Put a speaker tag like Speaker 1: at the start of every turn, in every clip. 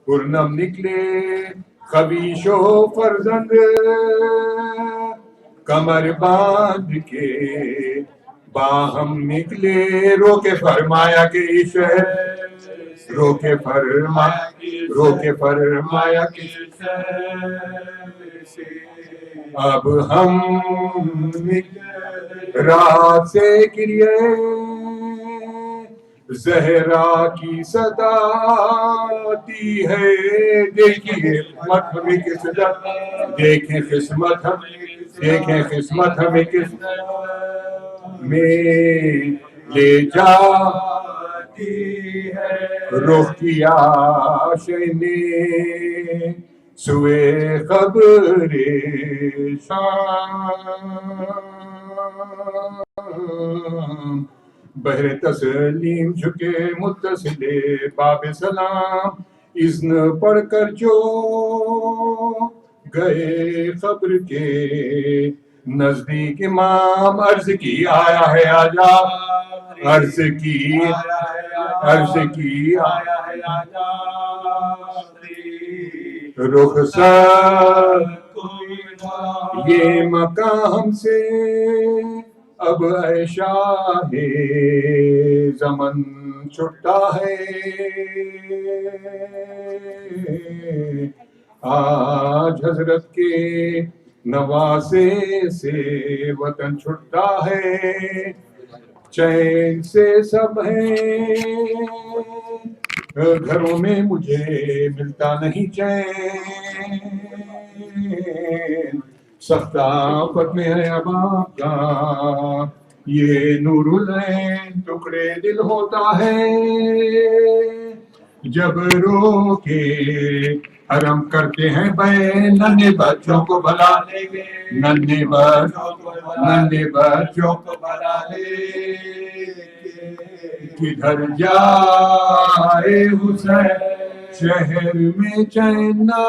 Speaker 1: پرنم نکلے خبیش و فرزند کمر باندھ کے باہم نکلے رو کے فرمایا کہ شہر رو کے فرمایا کہ اب ہم رات سے گریے زہرا کی صدا آتی ہے دیکھیے قسمت ہمیں کس میں لے جاتی ہے رخ کیا شینے سوئے قبر شام بہر تسلیم جھکے متصل باب سلام اذن پڑھ کر جو گئے قبر کے نزدیک امام عرض کی آیا ہے آجا عرض کی آیا ہے آجا رخصت یہ مکان ہم سے اب اے شاہ زمن چھٹا ہے آج حضرت کے نواسے سے وطن چھٹا ہے چین سے سب ہیں گھروں میں مجھے ملتا نہیں چین سخت آفت میں ہے اب آپ کا یہ نور العین ٹکڑے دل ہوتا ہے جب رو کے حرم کرتے ہیں بے ننھے بچوں کو بھلا ننھے بچوں کو بھلا لے کدھر جائے حسین شہر میں چین نہ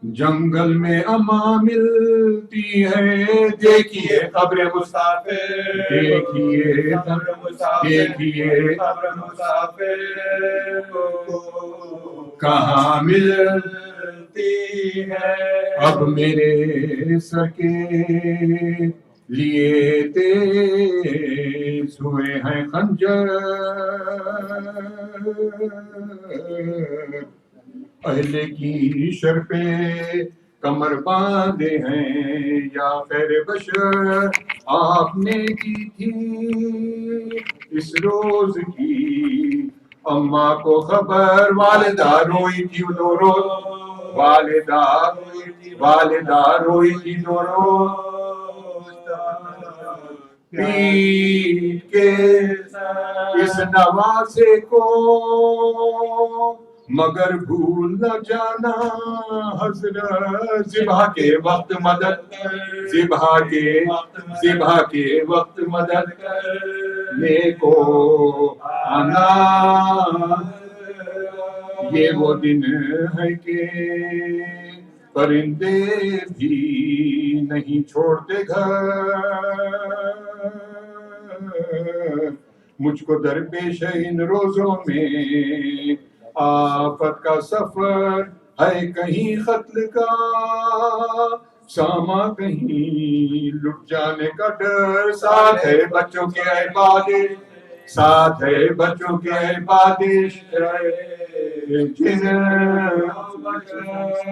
Speaker 1: جنگل میں اما ملتی ہے دیکھیے قبر مسافر دیکھیے قبر مسافر کہاں ملتی ہے اب میرے سر کے لیے تیز ہوئے ہیں خنجر پہلے کی شرپے کمر باندھے ہیں یا خیر بشر آپ نے کی تھی اس روز کی اماں کو خبر والدہ روئی تھی دو روز والدہ روئی تھی دو روز پیٹ کے اس نواسے کو مگر بھول نہ جانا حضرت ذبح کے وقت مدد کرنے کو آنا یہ وہ دن ہے کہ پرندے بھی نہیں چھوڑتے گھر مجھ کو درپیش ہے ان روزوں میں آفت کا سفر ہے کہیں قتل کا ساما کہیں لٹ جانے کا ڈر ساتھ ہے بچوں کے عبادش جن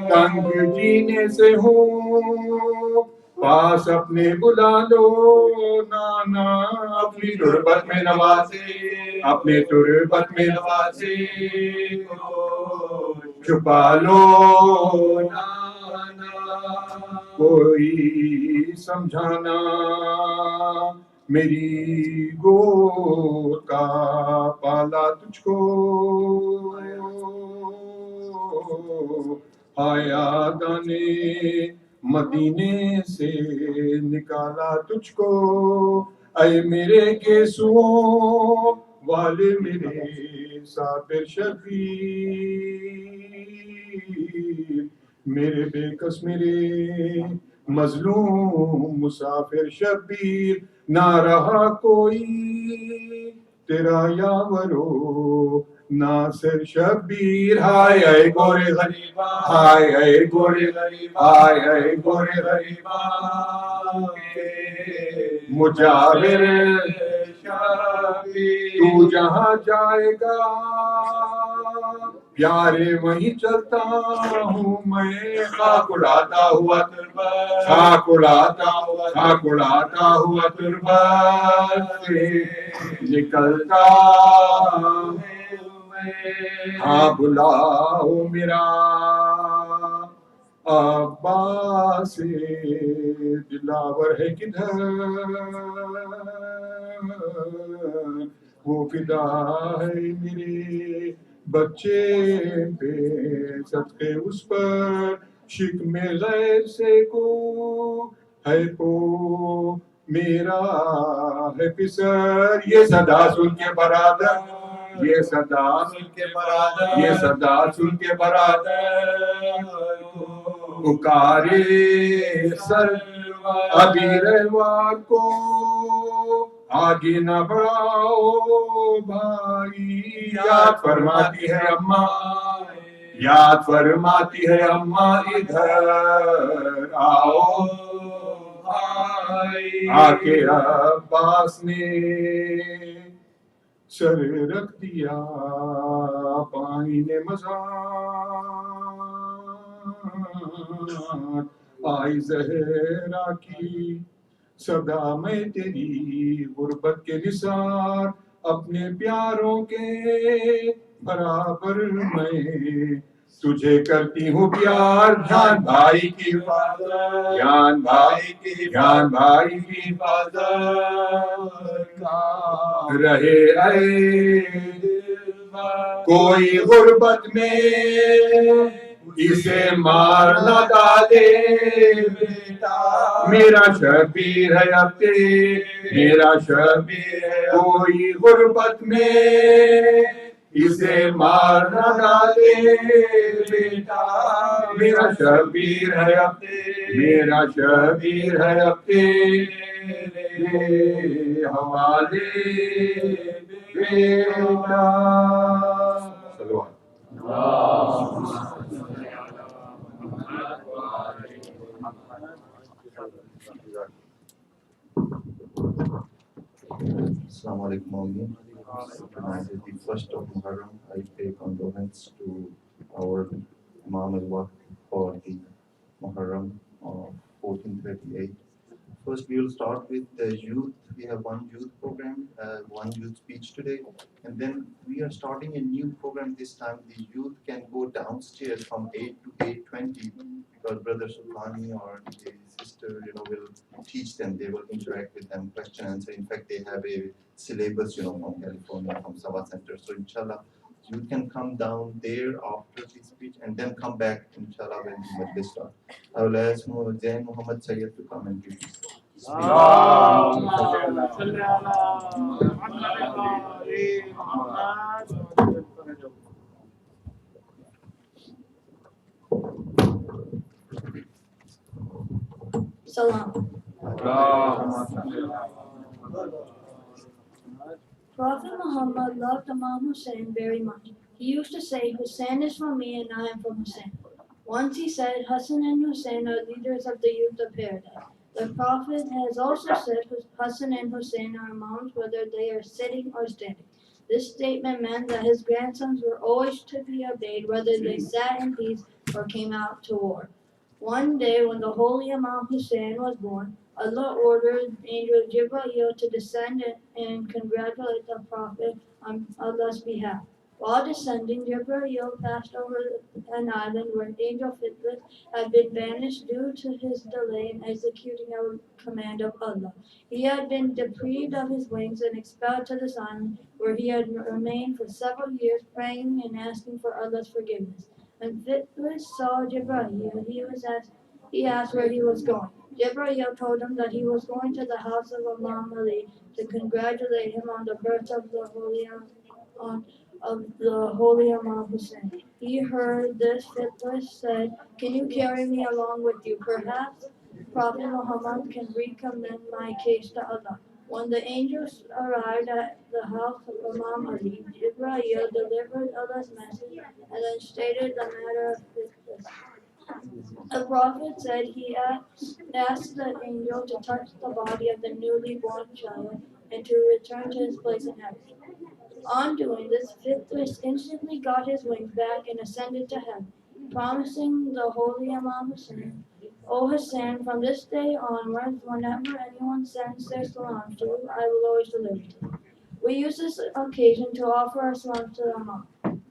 Speaker 1: تنگ جینے سے ہوں پاس اپنے بلا لو نانا اپنی تربت میں نوازے چھپا لو نانا کوئی سمجھانا میری گود کا پالا تجھ کو آیا دانے مدینے سے نکالا تجھ کو اے میرے گیسوؤں والے میرے صابر شبیر میرے بے کس میرے مظلوم مسافر شبیر نہ رہا کوئی تیرا یاورو ناصر شبیر ہائے اے گورے غریبا ہائے اے گورے غریبا ہائے اے گورے غریبا مجاور شبیر تو جہاں جائے گا پیارے وہیں چلتا ہوں میں خاک اڑاتا ہوا تربت خاک اڑاتا ہوا تربت سے نکلتا ہاں بلاؤ میرا عباس دلاور ہے کدھر وہ فدا ہے میرے بچے پہ صدقے اس پر شکم غیر سے کو ہے کو میرا ہے پسر یہ صدا سن کے برادر یہ صدا سن کے برادر یہ صدا سن کے برادر پکارے سر ابھی رہوار کو آگے نہ بڑھاؤ بھائی یاد فرماتی ہے اماں یاد فرماتی ہے اماں ادھر آؤ آ کے عباس نے سر رکھ دیا پانی نے مزار آئی زہرا کی صدا میں تیری غربت کے نثار اپنے پیاروں کے برابر میں تجھے کرتی ہوں پیار جان بھائی کی حفاظت جان بھائی کی حفاظت رہے اے کوئی غربت میں اسے مار نہ ڈالے میرا شبیر ہے اب میرا شبیر ہے کوئی غربت میں اسے مار نہ ڈالے بیٹا میرا شبیر ہے اب میرا شبیر ہے اب تیرے حوالے بیٹا
Speaker 2: Assalamu alaikum again. Tonight is the first of Moharram. I pay condolence to our Imam al-Waqt for the Moharram of 1438. First, we will start with the youth. We have one youth program, one youth speech today, and then we are starting a new program this time. The youth can go downstairs from 8 to 8:20 because Brother Sultani or the sister, will teach them. They will interact with them, question answer. In fact, they have a syllabus, from California, from Sabah Center. So, inshallah, you can come down there after the speech and then come back, inshallah, when the Majalis starts. I will ask Zain Muhammad Sayyed to come and give this.
Speaker 3: Salam. Prophet Muhammad loved Imam Hussein very much. He used to say, Hussein is from me and I am from Hussein. Once he said, Hassan and Hussein are leaders of the youth of paradise. The Prophet has also said, Hassan and Hussein are imams whether they are sitting or standing. This statement meant that his grandsons were always to be obeyed whether they sat in peace or came out to war. One day when the holy Imam Hussein was born, Allah ordered Angel Jibreel to descend and congratulate the Prophet on Allah's behalf. While descending, Jibreel passed over an island where Angel Fitbit had been banished due to his delay in executing a command of Allah. He had been deprived of his wings and expelled to this island, where he had remained for several years praying and asking for Allah's forgiveness. When Fitbit saw Jibreel, he asked where he was going. Jibreel told him that he was going to the house of Imam Ali to congratulate him on the birth of the holy Imam Hussein. He heard this. Fitbit said, "Can you carry me along with you? Perhaps Prophet Muhammad can recommend my case to Allah." When the angels arrived at the house of Imam Ali, Jibreel delivered Allah's message and then stated the matter of this. The Prophet said he asked the angel to touch the body of the newly born child and to return to his place in heaven. On doing this, Fitris instantly got his wings back and ascended to heaven, promising the holy Imam Hussein, O Hussein, from this day onwards, whenever anyone sends their salams to you, I will always deliver to you. We use this occasion to offer our salams to the Imam.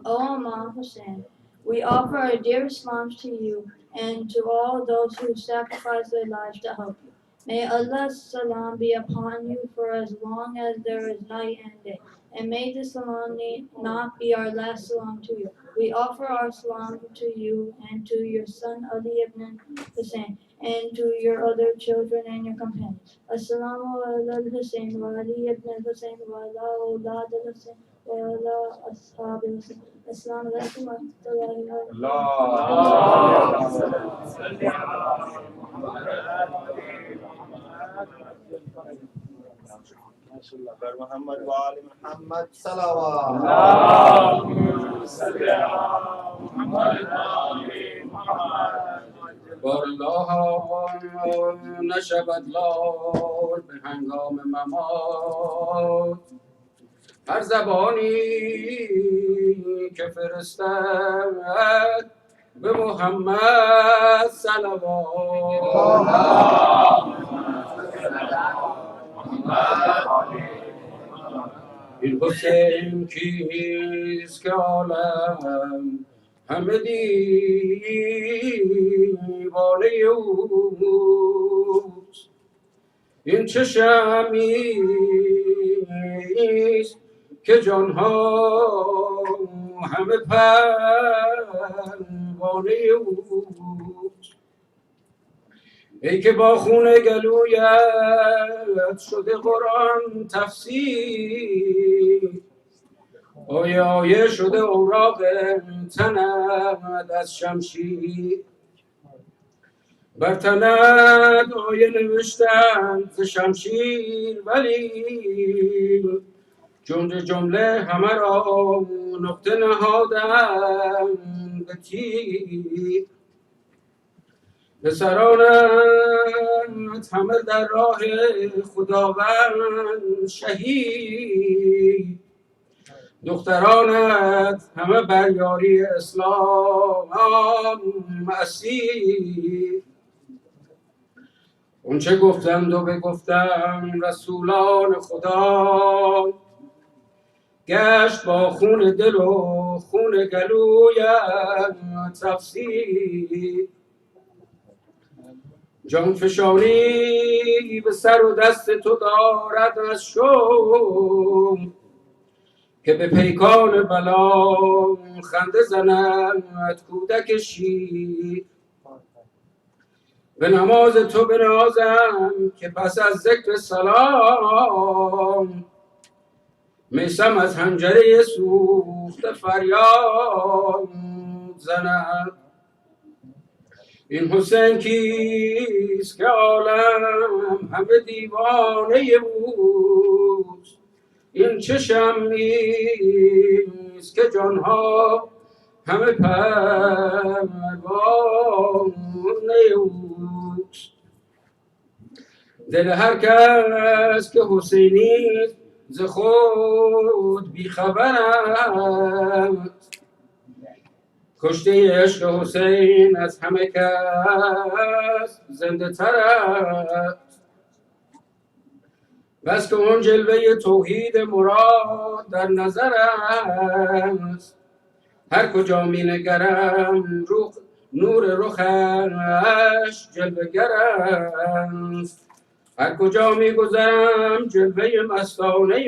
Speaker 3: O Imam Hussein, we offer our dearest salams to you and to all those who sacrifice their lives to help you. May Allah's salam be upon you for as long as there is night and day. And may this salam not be our last salam to you. We offer our salam to you and to your son Ali ibn Hussein and to your other children and your companions. Assalamu ala Hussein wa Ali ibn Hussein wa ala awlad al-Hussein wa ala ashab al-Hussein. Assalamu alaikum wa rahmatullahi wa
Speaker 2: बर मोहम्मद वाले मोहम्मद सलावत
Speaker 4: بار الله نشود لال به هنگام ممات هر زبانی که فرستد به محمد صلوات N حسین کیست که عالم همه دیوانه اوست این چه شمیست که جانها همه پروانه اوست ای که با خون گلویت شده قرآن تفسیر آیه آیه شده اوراق تنت از شمشیر بر تنت آیه نوشتند ز شمشیر ولی جمله جمله همه را نقطه نهادند به تیر پسرانت همه در راه خداوند شهید دخترانت همه بر یاری اسلام اسیر اون چه گفتند و بگفتند رسولان خدا گشت با خون دل و خون گلویت تفسیر جان فشانی به سر و دست تو دارد از شوم که به پیکان بلا خنده زند کودک شیر به نماز تو بنازم که پس از ذکر سلام میسم از حنجره سوخته فریاد زند این حسین کیست که عالم همه دیوانه اوست این چه شمیست که جانها همه پروانه اوست دل هر کس که حسینیست ز خود بیخبرند کشته عشق حسین از همه کس زنده تر است بس که اون جلوه توحید مراد در نظر است هر کجا می نگرم نور رخش جلوه گر است هر کجا می گذرم جلوه مستانه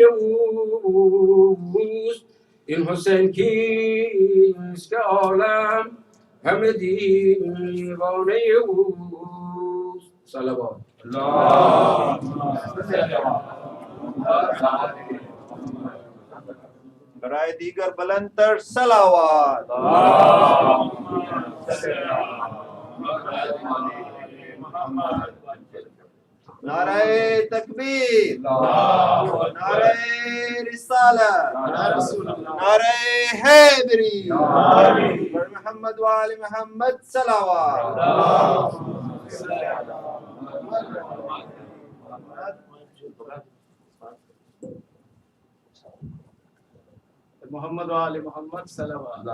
Speaker 4: اوست این حسین کیست که عالم همه دیوانه اوست صلوات
Speaker 2: برای دیگر بلندتر صلوات
Speaker 5: نعرہ تکبیر، نعرہ رسالت، نعرہ حیدری، پر محمد وآل محمد صلوات.
Speaker 4: محمد وآل محمد صلوات.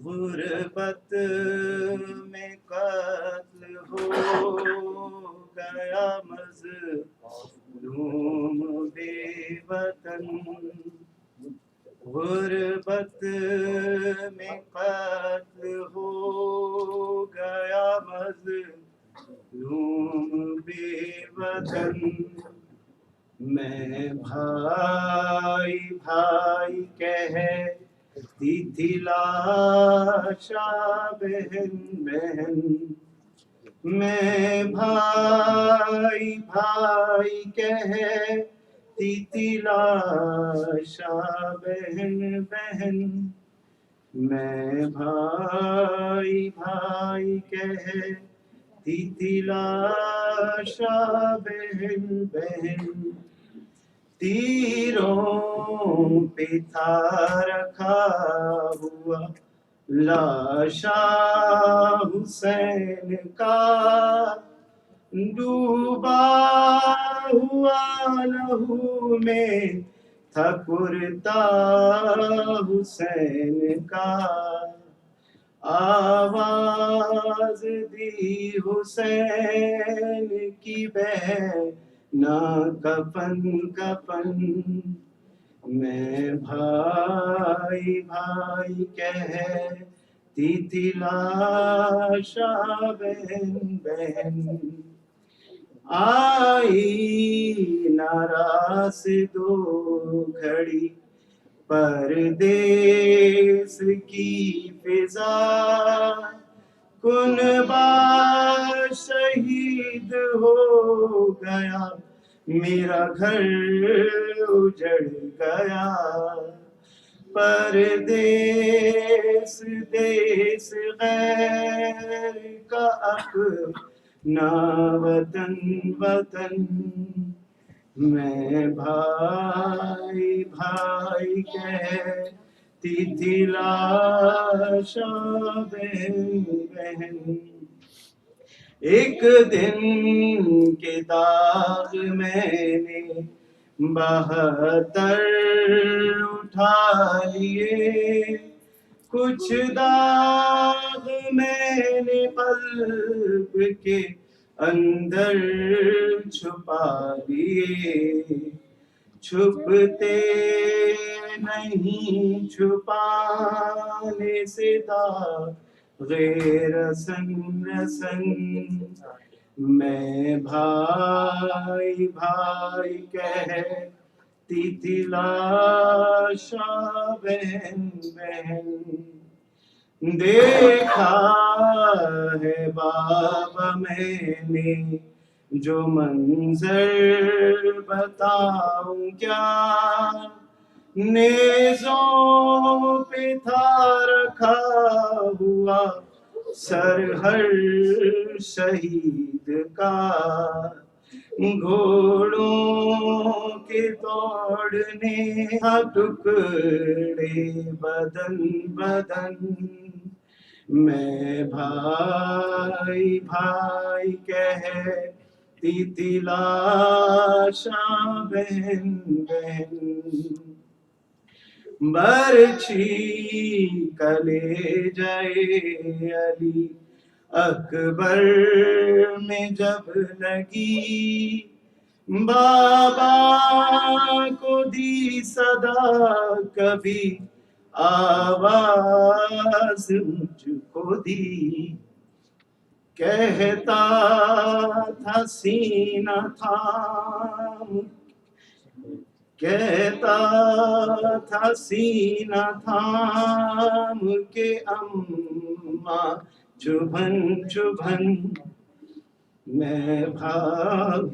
Speaker 5: غربت میں قتل ہو گیا مظلوم بے وطن، غربت میں قتل ہو گیا مظلوم بے وطن، میں بھائی بھائی کہتی تھی لاشا بہن بہن، میں بھائی بھائی کہتی تھی لاشا بہن بہن، میں بھائی بھائی کہتی تھی لاشا بہن بہن، تیروں پہ تھا رکھا ہوا لاشا حسین کا، ڈوبا ہوا لہو میں تھا کرتا حسین کا، آواز دی حسین کی بہنا کفن کفن، میں بھائی بھائی کہتی تھی لاشا بہن بہن، آئی ناراض دو گھڑی پردیس کی فضا، کنبہ شہید ہو گیا میرا گھر اجڑ گیا، پردیس دیس غیر کا اپنا وطن وطن، میں بھائی بھائی کہتی تھی لاشا بہن بہن، ایک دن کے داغ میں نے 72 اٹھا لیے، کچھ داغ میں نے قلب کے اندر چھپا لیے، چھپتے نہیں چھپانے سے داغ رسن رسن، میں بھائی بھائی کہتی تھی لاشا بہن بہن، دیکھا ہے بابا میں نے جو منظر بتاؤں کیا، نیزوں پہ تھا رکھا ہوا سر ہر شہید کا، گھوڑوں کے دوڑنے ٹکڑے بدن بدن، میں بھائی بھائی کہتی تھی لاشا بہن بہن، برچھی کلیجہ علی اکبر میں جب لگی، بابا کو دی صدا کبھی آواز مجھ کو دی، کہتا تھا سینہ تھام، کہتا تھا سینہ تھام کے اماں چبھن چبھن، میں بھاگ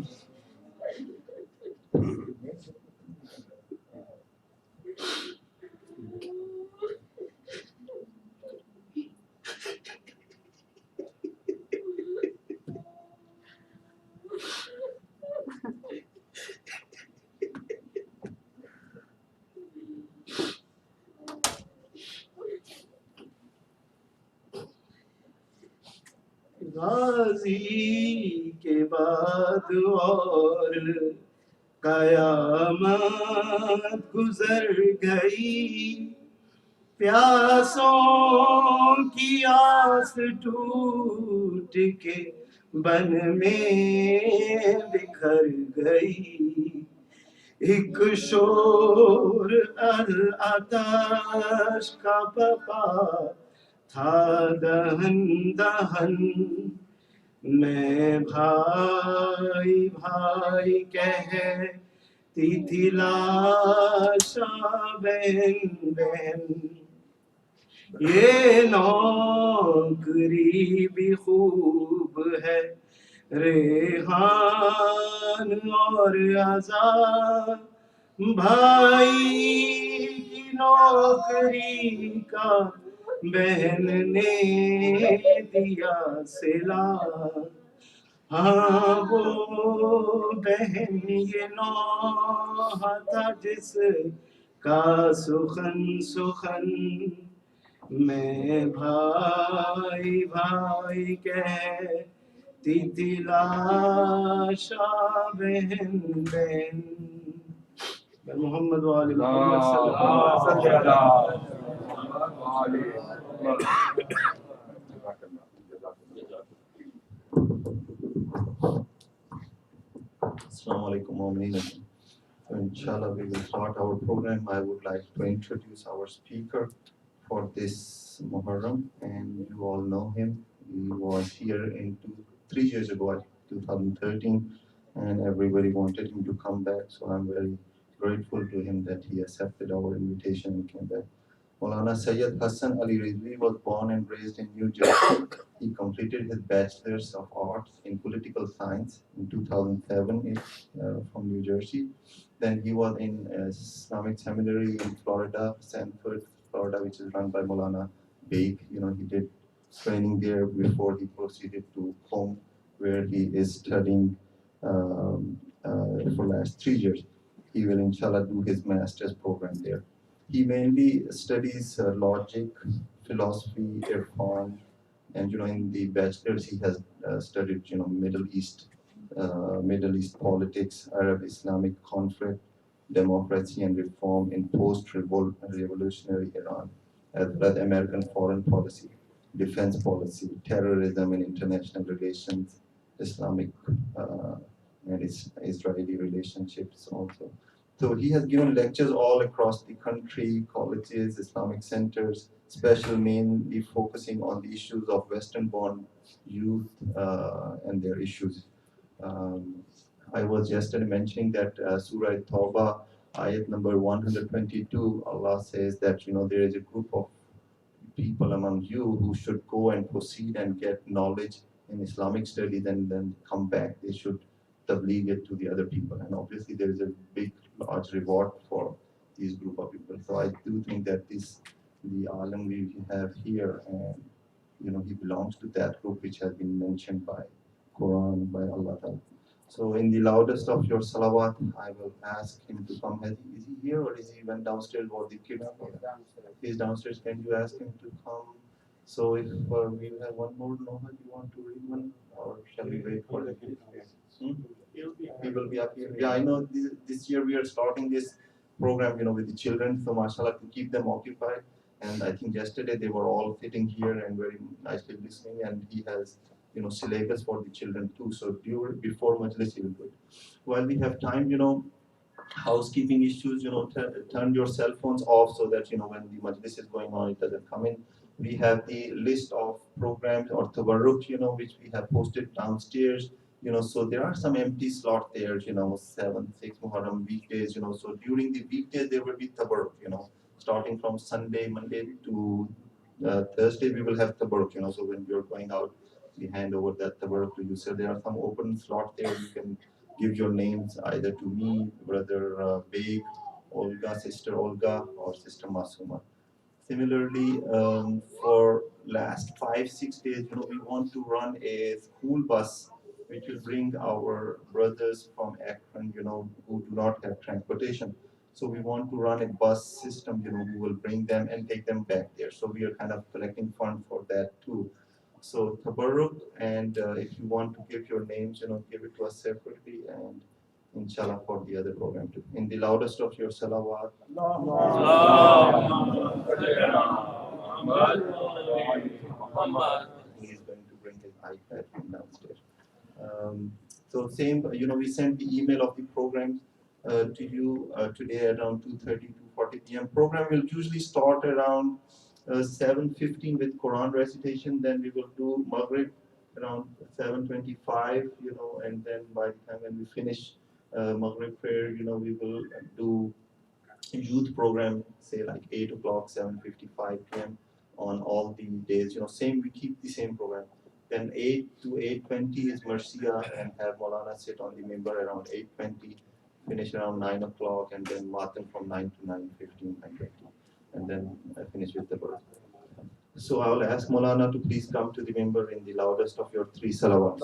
Speaker 5: गाजी के बाद और कयामत गुजर गई, प्यासों की आस टूट के बन में बिखर गई। एक शोर अल आताश का पपा था दहन दहन, मैं भाई भाई कहती थी लाशा बहन बहन। ये नौकरी भी खूब है, रेहान और आजाद, भाई की नौकरी का बहन ने दिया सिला। हाँ वो बहन ये नौहा था जिस का सुखन सुखन, मैं भाई भाई कहती थी लाशा बहन बहन। मोहम्मद वाले मोहम्मद सल्लल्लाहु अलैहि वसल्लम।
Speaker 2: Assalamu alaikum, Mu'mineen. So inshallah, we will start our program. I would like to introduce our speaker for this Muharram, and you all know him. He was here 3 years ago, 2013, and everybody wanted him to come back. So I'm very grateful to him that he accepted our invitation and came back. Maulana Sayyid Hassan Ali Rizvi was born and raised in New Jersey. He completed his Bachelor's of Arts in Political Science in 2007 from New Jersey. Then he was in Islamic Seminary in Florida, Sanford, Florida, which is run by Maulana Baig. He did training there before he proceeded to home, where he is studying for last 3 years. He will inshallah do his master's program there. He mainly studies logic, philosophy, irfan, and in the bachelor's he has studied Middle East politics, Arab Islamic conflict, democracy and reform in post-revolutionary Iran, as well as American foreign policy, defense policy, terrorism and international relations, Islamic and Israeli relationships also. So he has given lectures all across the country, colleges, Islamic centers, especially mainly focusing on the issues of Western-born youth and their issues. Um, I was yesterday mentioning that Surah Tawbah, ayat number 122, Allah says that there is a group of people among you who should go and proceed and get knowledge in Islamic studies and then come back. They should tabligh it to the other people. And obviously there is a big, large reward for these group of people. So I do think that the alim we have here, and he belongs to that group which has been mentioned by Quran, by Allah Ta'ala. So in the loudest of your salawat, I will ask him to come. Is he here or is he went downstairs for the kids? He's downstairs. Can you ask him to come? So if we have one more, Noha, you want to read one, or shall we wait for the kids? He will be up here. Yeah, I know this year we are starting this program, with the children, so mashallah, to keep them occupied. And I think yesterday they were all sitting here and very nicely listening, and he has, syllabus for the children too. So before Majalis, he will do it. While we have time, housekeeping issues, turn your cell phones off so that, when the Majlis is going on, it doesn't come in. We have the list of programs or tabarruk, which we have posted downstairs. So there are some empty slots there, 7, 6 Muharram weekdays, so during the weekdays there will be tabarruk, starting from Sunday, Monday to Thursday we will have tabarruk, so when you're going out, we hand over that tabarruk to you. So there are some open slots there. You can give your names either to me, brother Baig, Olga, sister Olga, or sister Masuma. Similarly, for last 5-6 days, we want to run a school bus which will bring our brothers from Akron, who do not have transportation. So we want to run a bus system, who will bring them and take them back there. So we are kind of collecting funds for that too. So tabarruk, and if you want to give your names, give it to us separately, and inshallah for the other program too. In the loudest of your salawat. He is going to bring his iPad from downstairs. So same, we sent the email of the program to you today around 2:30 to 40 p.m. Program will usually start around 7:15 with Quran recitation. Then we will do Maghrib around 7:25, and then by the time when we finish Maghrib prayer, we will do youth program, say like 8 o'clock, 7:55 p.m. on all the days. Same, we keep the same program. Then 8 to 8:20 is Marcia, and have Maulana sit on the member around 8:20, finish around 9 o'clock, and then Matan from 9 to 9:15, 9:20, and then finish with the birth. So I will ask Maulana to please come to the member in the loudest of your 3 salawats.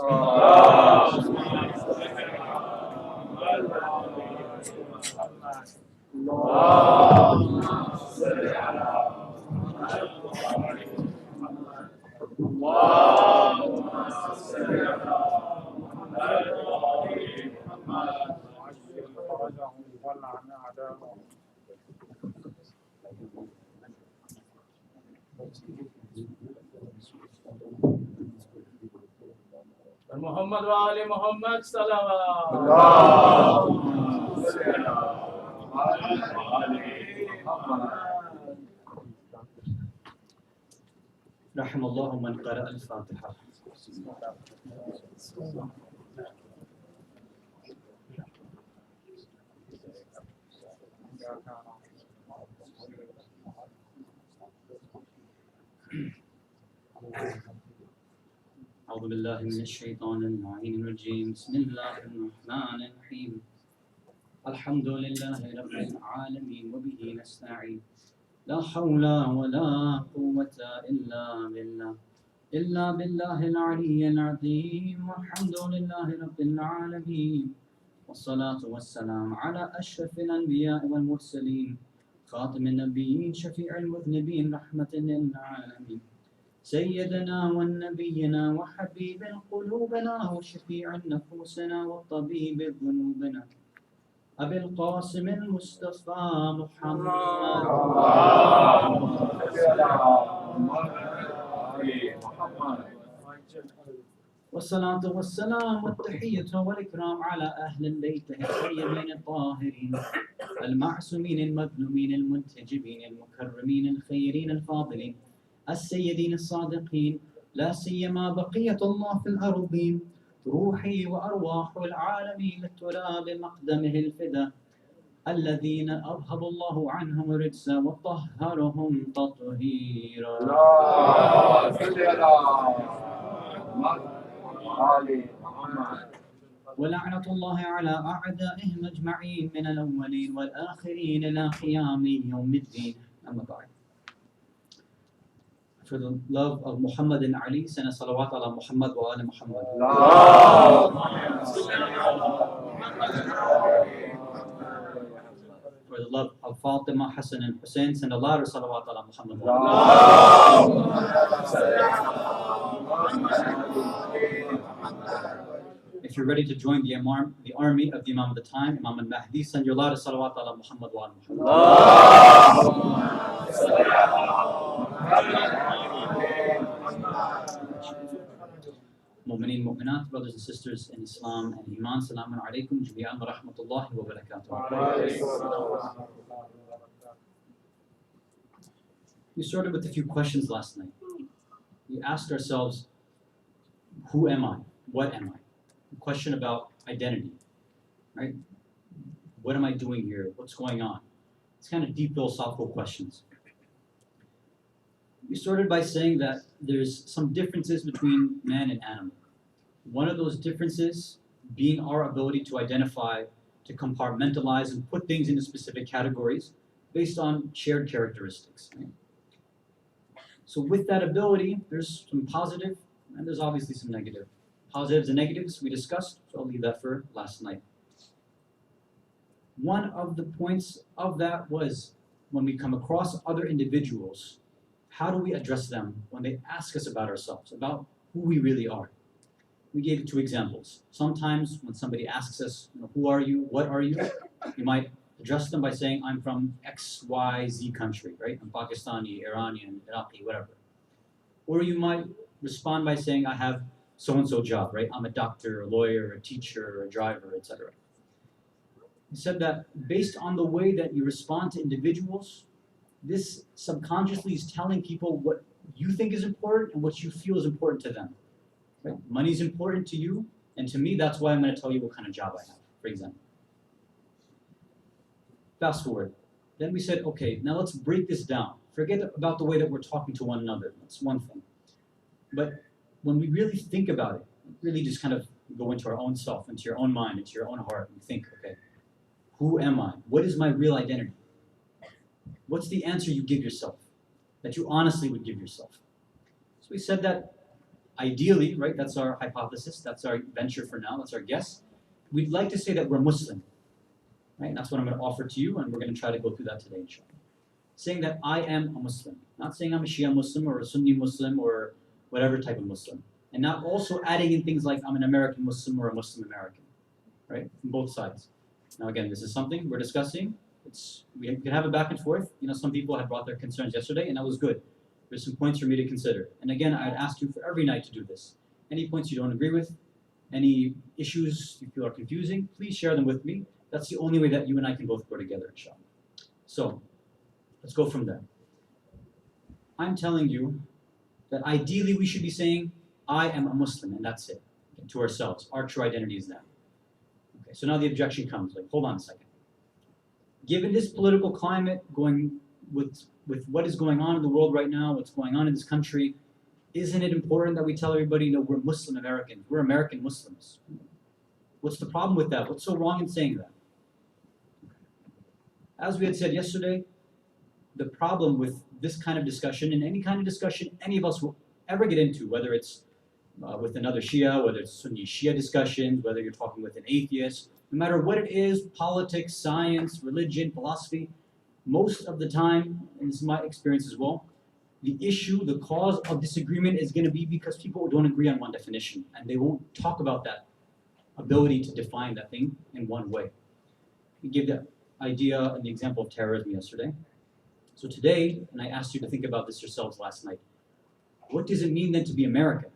Speaker 4: Muhammad wa ali Muhammad salawat.
Speaker 6: رحم الله من قرأ الفاتحة. أعوذ بالله من الشيطان اللعين الرجيم. بسم الله الرحمن الرحيم. الحمد لله رب العالمين وبه نستعين. لا حول ولا قوة إلا بالله العلي العظيم. والحمد لله رب العالمين، والصلاة والسلام على أشرف الأنبياء والمرسلين، خاتم النبيين، شفيع المذنبين، رحمة للعالمين، سيدنا ونبينا وحبيب قلوبنا وشفيع نفوسنا وطبيب ذنوبنا أبي القاسم المصطفى محمد. والصلاة والسلام والتحية والإكرام على أهل البيت الطيبين الطاهرين المعصومين المظلومين المنتجبين المكرمين الخيرين الفاضلين السيدين الصادقين، لا سيما بقية الله في الأرضين، روحي وأرواح العالمين التراب مقدمه الفدا، الذين أذهب الله عنهم الرجس وطهرهم تطهيرا. ولعنة الله على أعدائهم أجمعين من الأولين والآخرين إلى قيام يوم الدين. أما بعد. For the love of Muhammad and Ali, send a salawat ala Muhammad wa ala Muhammad. For the love of Fatima, Hassan and Hussein, send a louder salawat ala Muhammad wa ala. If you're ready to join the army of the Imam of the time, Imam al-Mahdi, send your loudest salawat ala Muhammad wa ala Muhammad. Mu'mineen, mu'minat, brothers and sisters in Islam and Iman, salamun alaykum jami'an wa rahmatullahi wa barakatuh. We started with a few questions last night. We asked ourselves, who am I? What am I? A question about identity, right? What am I doing here? What's going on? It's kind of deep philosophical questions. We started by saying that there's some differences between man and animal. One of those differences being our ability to identify, to compartmentalize and put things into specific categories based on shared characteristics. Right? So with that ability, there's some positive and there's obviously some negative. Positives and negatives we discussed, so I'll leave that for last night. One of the points of that was when we come across other individuals how do we address them when they ask us about ourselves, about who we really are? We gave 2 examples. Sometimes when somebody asks us, who are you, what are you, you might address them by saying, I'm from XYZ country, right? I'm Pakistani, Iranian, Iraqi, whatever. Or you might respond by saying, I have so-and-so job, right? I'm a doctor, a lawyer, a teacher, a driver, etc. He said that based on the way that you respond to individuals, this subconsciously is telling people what you think is important and what you feel is important to them. Right? Money is important to you, and to me, that's why I'm going to tell you what kind of job I have, for example. Fast forward. Then we said, okay, now let's break this down. Forget about the way that we're talking to one another. That's one thing. But when we really think about it, really just kind of go into our own self, into your own mind, into your own heart, and think, okay, who am I? What is my real identity? What's the answer you give yourself, that you honestly would give yourself? So we said that ideally, right, that's our hypothesis, that's our venture for now, that's our guess. We'd like to say that we're Muslim, right? And that's what I'm going to offer to you, and we're going to try to go through that today, inshallah. Saying that I am a Muslim, not saying I'm a Shia Muslim or a Sunni Muslim or whatever type of Muslim, and not also adding in things like I'm an American Muslim or a Muslim American, right? From both sides. Now again, this is something we're discussing. We can have a back and forth. Some people had brought their concerns yesterday, and that was good. There's some points for me to consider. And again, I'd ask you for every night to do this. Any points you don't agree with, any issues you feel are confusing, please share them with me. That's the only way that you and I can both go together, inshallah. So, let's go from there. I'm telling you that ideally we should be saying, I am a Muslim, and that's it, okay, to ourselves. Our true identity is that. Okay, so now the objection comes, like, hold on a second. Given this political climate going with what is going on in the world right now, what's going on in this country, isn't it important that we tell everybody, we're Muslim Americans, we're American Muslims? What's the problem with that? What's so wrong in saying that? As we had said yesterday, the problem with this kind of discussion, and any kind of discussion any of us will ever get into, whether it's with another Shia, whether it's Sunni Shia discussions, whether you're talking with an atheist, no matter what it is, politics, science, religion, philosophy, most of the time, and this is my experience as well, the issue, the cause of disagreement is going to be because people don't agree on one definition, and they won't talk about that ability to define that thing in one way. We gave the idea and the example of terrorism yesterday. So today, and I asked you to think about this yourselves last night, what does it mean then to be American?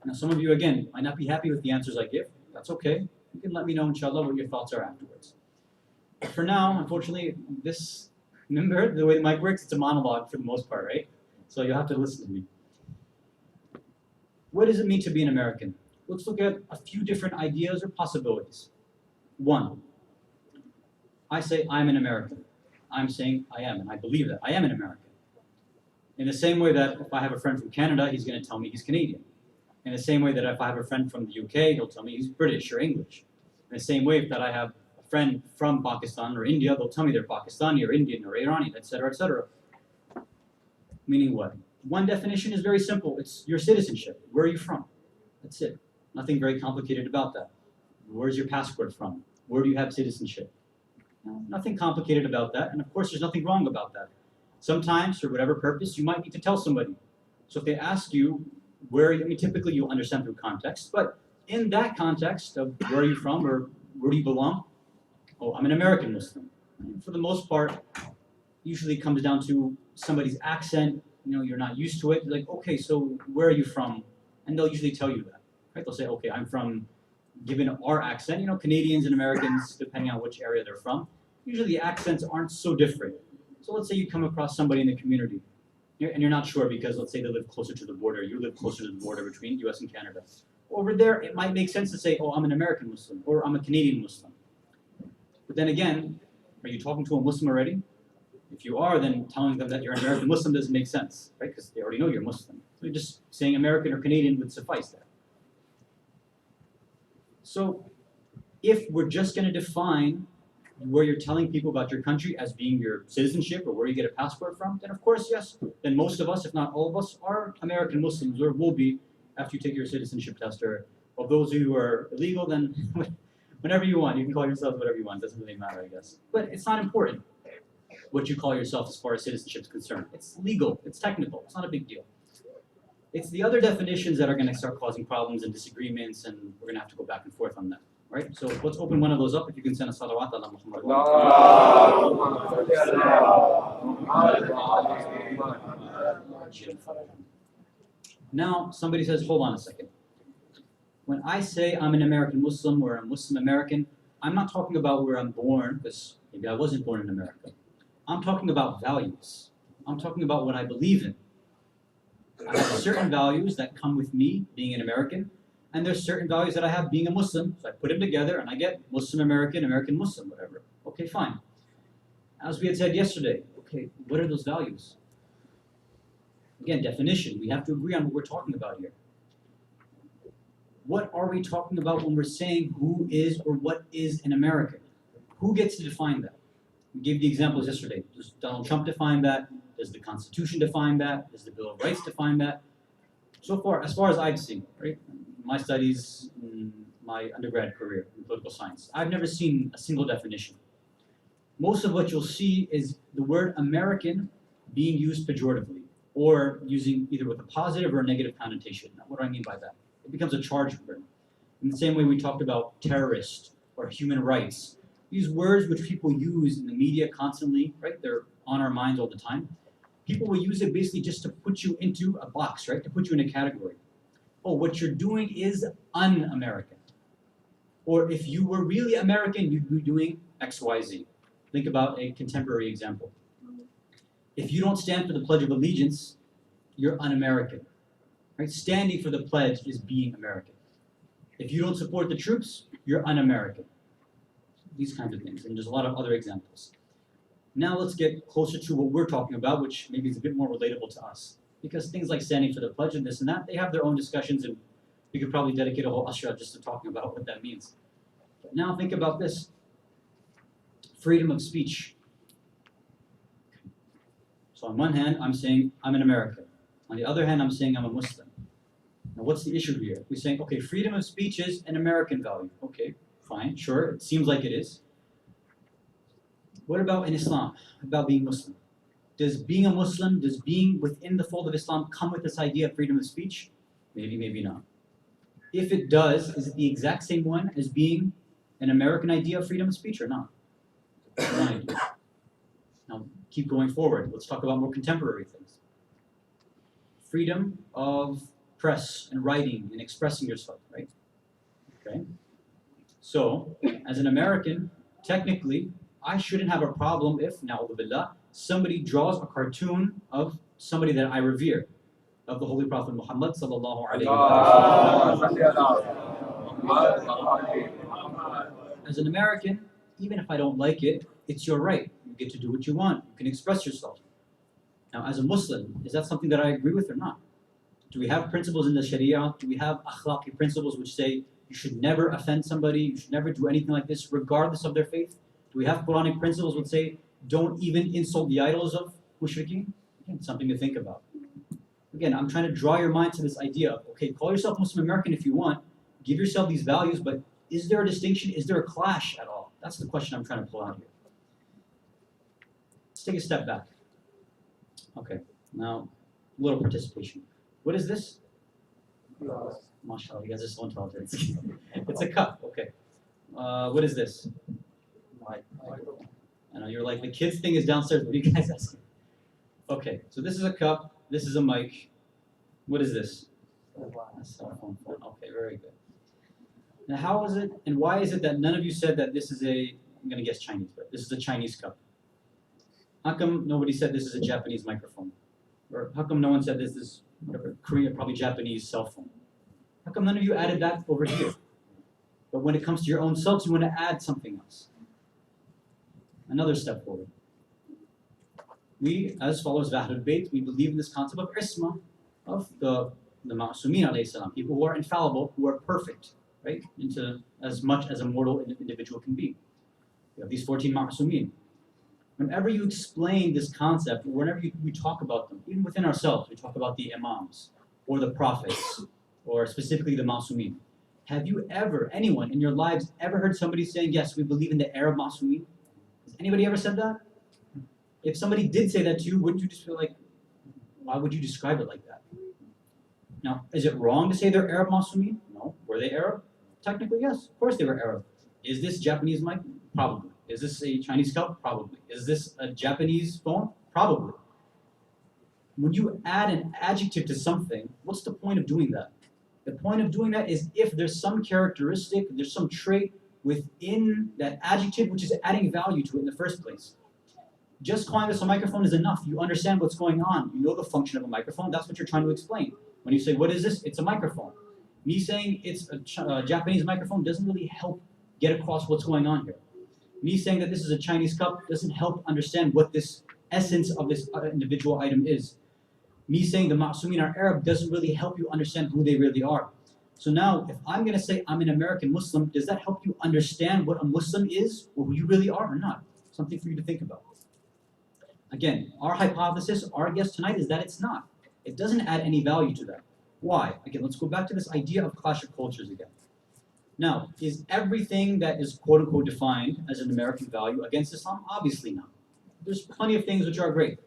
Speaker 6: Now some of you, again, might not be happy with the answers I give. That's okay. You can let me know, inshallah, what your thoughts are afterwards. But for now, unfortunately, remember, the way the mic works, it's a monologue for the most part, right? So you'll have to listen to me. What does it mean to be an American? Let's look at a few different ideas or possibilities. One, I say I'm an American. I'm saying I am, and I believe that I am an American. In the same way that if I have a friend from Canada, he's going to tell me he's Canadian. In the same way that if I have a friend from the UK, he'll tell me he's British or English. In the same way that I have a friend from Pakistan or India, they'll tell me they're Pakistani or Indian or Iranian, etc., etc. Meaning what? One definition is very simple. It's your citizenship. Where are you from? That's it. Nothing very complicated about that. Where's your passport from? Where do you have citizenship? Nothing complicated about that, and of course there's nothing wrong about that. Sometimes, for whatever purpose, you might need to tell somebody. So if they ask you typically you'll understand through context, but in that context of where are you from or where do you belong? Oh, I'm an American Muslim. And for the most part, usually it comes down to somebody's accent, you're not used to it. You're like, okay, so where are you from? And they'll usually tell you that, right? They'll say, okay, I'm from, given our accent, Canadians and Americans, depending on which area they're from, usually the accents aren't so different. So let's say you come across somebody in the community, and you're not sure because let's say they live closer to the border, you live closer to the border between US and Canada. Over there, it might make sense to say, oh, I'm an American Muslim, or I'm a Canadian Muslim. But then again, are you talking to a Muslim already? If you are, then telling them that you're an American Muslim doesn't make sense, right? Because they already know you're Muslim. So just saying American or Canadian would suffice there. So if we're just going to define where you're telling people about your country as being your citizenship or where you get a passport from, then of course, yes, then most of us, if not all of us, are American Muslims or will be after you take your citizenship test. Or of those of you who are illegal, then whenever you want, you can call yourself whatever you want. Doesn't really matter, I guess. But it's not important. what you call yourself as far as citizenship is concerned. It's legal, it's technical, it's not a big deal. It's the other definitions that are going to start causing problems and disagreements, and we're going to have to go back and forth on that. Right? So let's open one of those up. If you can send a salawat ala Muhammad. Now, somebody says, hold on a second. When I say I'm an American Muslim or a Muslim American, I'm not talking about where I'm born, because maybe I wasn't born in America. I'm talking about values. I'm talking about what I believe in. I have certain values that come with me being an American, and there's certain values that I have being a Muslim, so I put them together and I get Muslim American, American Muslim, whatever. Okay, fine. As we had said yesterday, okay, what are those values? Again, definition. We have to agree on what we're talking about here. What are we talking about when we're saying who is or what is an American? Who gets to define that? We gave the examples yesterday. Does Donald Trump define that? Does the Constitution define that? Does the Bill of Rights define that? So far, as far as I've seen, right? My studies, in my undergrad career in political science, I've never seen a single definition. Most of what you'll see is the word American being used pejoratively, or using either with a positive or a negative connotation. Now, what do I mean by that? It becomes a charged word. In the same way we talked about terrorist or human rights, these words which people use in the media constantly, right? They're on our minds all the time. People will use it basically just to put you into a box, right? To put you in a category. Oh, what you're doing is un-American. Or if you were really American, you'd be doing X, Y, Z. Think about a contemporary example. If you don't stand for the Pledge of Allegiance, you're un-American. Right? Standing for the pledge is being American. If you don't support the troops, you're un-American. These kinds of things, and there's a lot of other examples. Now let's get closer to what we're talking about, which maybe is a bit more relatable to us. Because things like standing for the pledge and this and that, they have their own discussions, and we could probably dedicate a whole ashra just to talking about what that means. But now think about this. Freedom of speech. So on one hand, I'm saying I'm an American. On the other hand, I'm saying I'm a Muslim. Now what's the issue here? We're saying, okay, freedom of speech is an American value. Okay, fine, sure, it seems like it is. What about in Islam? About being Muslim? Does being a Muslim, does being within the fold of Islam come with this idea of freedom of speech? Maybe, maybe not. If it does, is it the exact same one as being an American idea of freedom of speech or not? One idea. Now, keep going forward. Let's talk about more contemporary things. Freedom of press and writing and expressing yourself, right? Okay. So, as an American, technically, I shouldn't have a problem if, na'udhu billah, somebody draws a cartoon of somebody that I revere, of the Holy Prophet Muhammad sallallahu alaihi wasallam. As an American, even if I don't like it, it's your right. You get to do what you want. You can express yourself. Now, as a Muslim, is that something that I agree with or not? Do we have principles in the Sharia? Do we have akhlaqi principles which say you should never offend somebody, you should never do anything like this, regardless of their faith? Do we have Quranic principles which say don't even insult the idols of mushrikeen? Again, something to think about. Again, I'm trying to draw your mind to this idea of, okay, call yourself Muslim American if you want, give yourself these values, but is there a distinction? Is there a clash at all? That's the question I'm trying to pull out here. Let's take a step back. Okay, now, a little participation. What is this? MashaAllah, you guys are so intelligent. It's a cup, okay. What is this? I know you're like, the kids thing is downstairs, what are you guys asking? Okay, so this is a cup, this is a mic. What is this? A cell phone. Okay, very good. Now how is it, and why is it that none of you said that this is a, I'm gonna guess Chinese, but this is a Chinese cup? How come nobody said this is a Japanese microphone? Or how come no one said this is, whatever, Korean, probably Japanese cell phone? How come none of you added that over here? But when it comes to your own selves, you want to add something else. Another step forward. We, as followers of Ahlul Bayt, we believe in this concept of isma, of the Ma'asumeen alayhi salam, people who are infallible, who are perfect, right? Into as much as a mortal individual can be. We have these 14 Ma'asumeen. Whenever you explain this concept, or whenever we talk about them, even within ourselves, we talk about the Imams, or the Prophets, or specifically the Ma'asumeen. Have you ever, anyone in your lives, ever heard somebody saying, yes, we believe in the Arab Ma'asumeen? Has anybody ever said that? If somebody did say that to you, wouldn't you just feel like, why would you describe it like that? Now, is it wrong to say they're Arab Masumi? No. Were they Arab? Technically, yes. Of course they were Arab. Is this Japanese mic? Probably. Is this a Chinese cup? Probably. Is this a Japanese phone? Probably. When you add an adjective to something, what's the point of doing that? The point of doing that is if there's some characteristic, there's some trait within that adjective which is adding value to it in the first place. Just calling this a microphone is enough. You understand what's going on. You know the function of a microphone. That's what you're trying to explain. When you say, what is this? It's a microphone. Me saying it's a Japanese microphone doesn't really help get across what's going on here. Me saying that this is a Chinese cup doesn't help understand what this essence of this individual item is. Me saying the Ma'sumin are Arab doesn't really help you understand who they really are. So now, if I'm going to say I'm an American Muslim, does that help you understand what a Muslim is, or who you really are or not? Something for you to think about. Again, our hypothesis, our guess tonight is that it's not. It doesn't add any value to that. Why? Again, let's go back to this idea of clash of cultures again. Now, is everything that is quote-unquote defined as an American value against Islam? Obviously not. There's plenty of things which are great.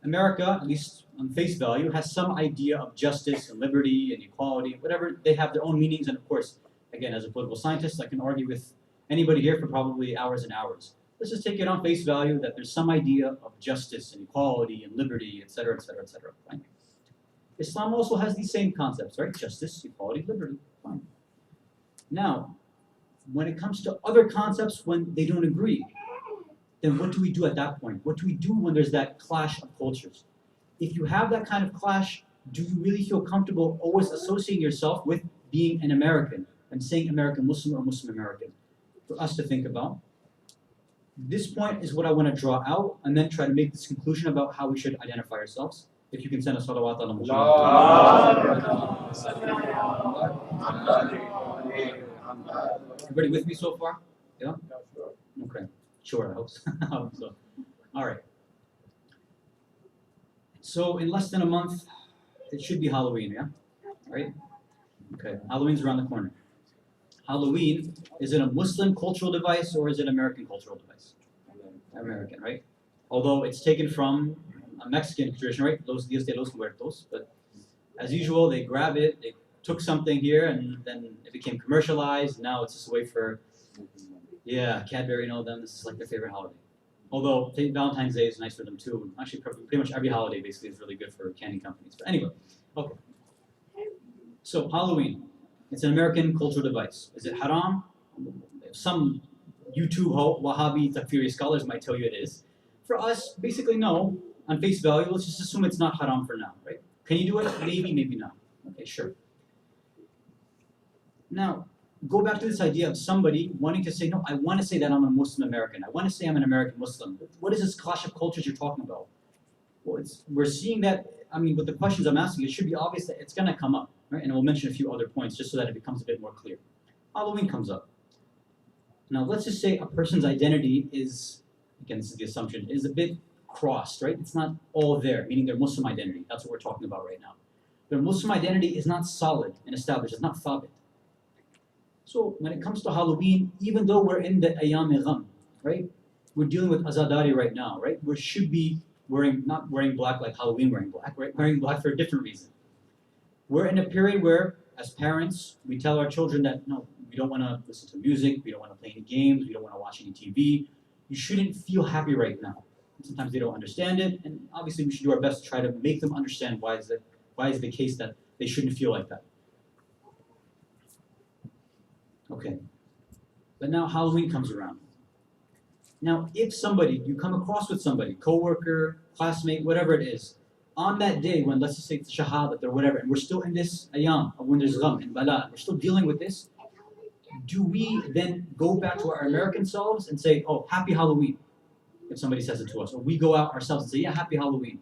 Speaker 6: America, at least on face value, has some idea of justice and liberty and equality, whatever. They have their own meanings, and of course, again, as a political scientist, I can argue with anybody here for probably hours and hours. Let's just take it on face value that there's some idea of justice and equality and liberty, etc., etc., etc. Fine. Islam also has these same concepts, right? Justice, equality, liberty. Fine. Now, when it comes to other concepts, when they don't agree, then what do we do at that point? What do we do when there's that clash of cultures? If you have that kind of clash, do you really feel comfortable always associating yourself with being an American and saying American Muslim or Muslim American? For us to think about. This point is what I want to draw out and then try to make this conclusion about how we should identify ourselves. If you can send a salawat ala Muhammad. Everybody with me so far? Yeah? Okay. Sure, I hope so. I hope so. All right. So in less than a month, it should be Halloween, yeah? Right? Okay. Halloween's around the corner. Halloween, is it a Muslim cultural device or is it an American cultural device? American, right? Although it's taken from a Mexican tradition, right? Los Dias de los Muertos. But as usual, they grab it, they took something here, and then it became commercialized. Now it's just a way for, yeah, Cadbury and all them. This is like their favorite holiday. Although Valentine's Day is nice for them too. Actually, pretty much every holiday basically is really good for candy companies. But anyway, okay. So Halloween, it's an American cultural device. Is it haram? Some YouTube Wahhabi Takfiri scholars might tell you it is. For us, basically no. On face value, let's just assume it's not haram for now, right? Can you do it? Maybe, maybe not. Okay, sure. Now, go back to this idea of somebody wanting to say, no, I want to say that I'm a Muslim American. I want to say I'm an American Muslim. What is this clash of cultures you're talking about? Well, we're seeing that, I mean, with the questions I'm asking, it should be obvious that it's going to come up, right? And we'll mention a few other points just so that it becomes a bit more clear. Halloween comes up. Now, let's just say a person's identity is, again, this is the assumption, is a bit crossed, right? It's not all there, meaning their Muslim identity. That's what we're talking about right now. Their Muslim identity is not solid and established. It's not thabit. So when it comes to Halloween, even though we're in the Ayyam-e-Gham, right? We're dealing with Azadari right now, right? We should be not wearing black like Halloween wearing black, right? Wearing black for a different reason. We're in a period where, as parents, we tell our children that, no, we don't want to listen to music, we don't want to play any games, we don't want to watch any TV. You shouldn't feel happy right now. Sometimes they don't understand it, and obviously we should do our best to try to make them understand why is the case that they shouldn't feel like that. Okay, but now Halloween comes around. Now, if you come across with somebody, coworker, classmate, whatever it is, on that day when, let's just say it's shahadat or whatever, and we're still in this ayyam, when there's gham and bala, we're still dealing with this, do we then go back to our American selves and say, oh, happy Halloween, if somebody says it to us, or we go out ourselves and say, yeah, happy Halloween,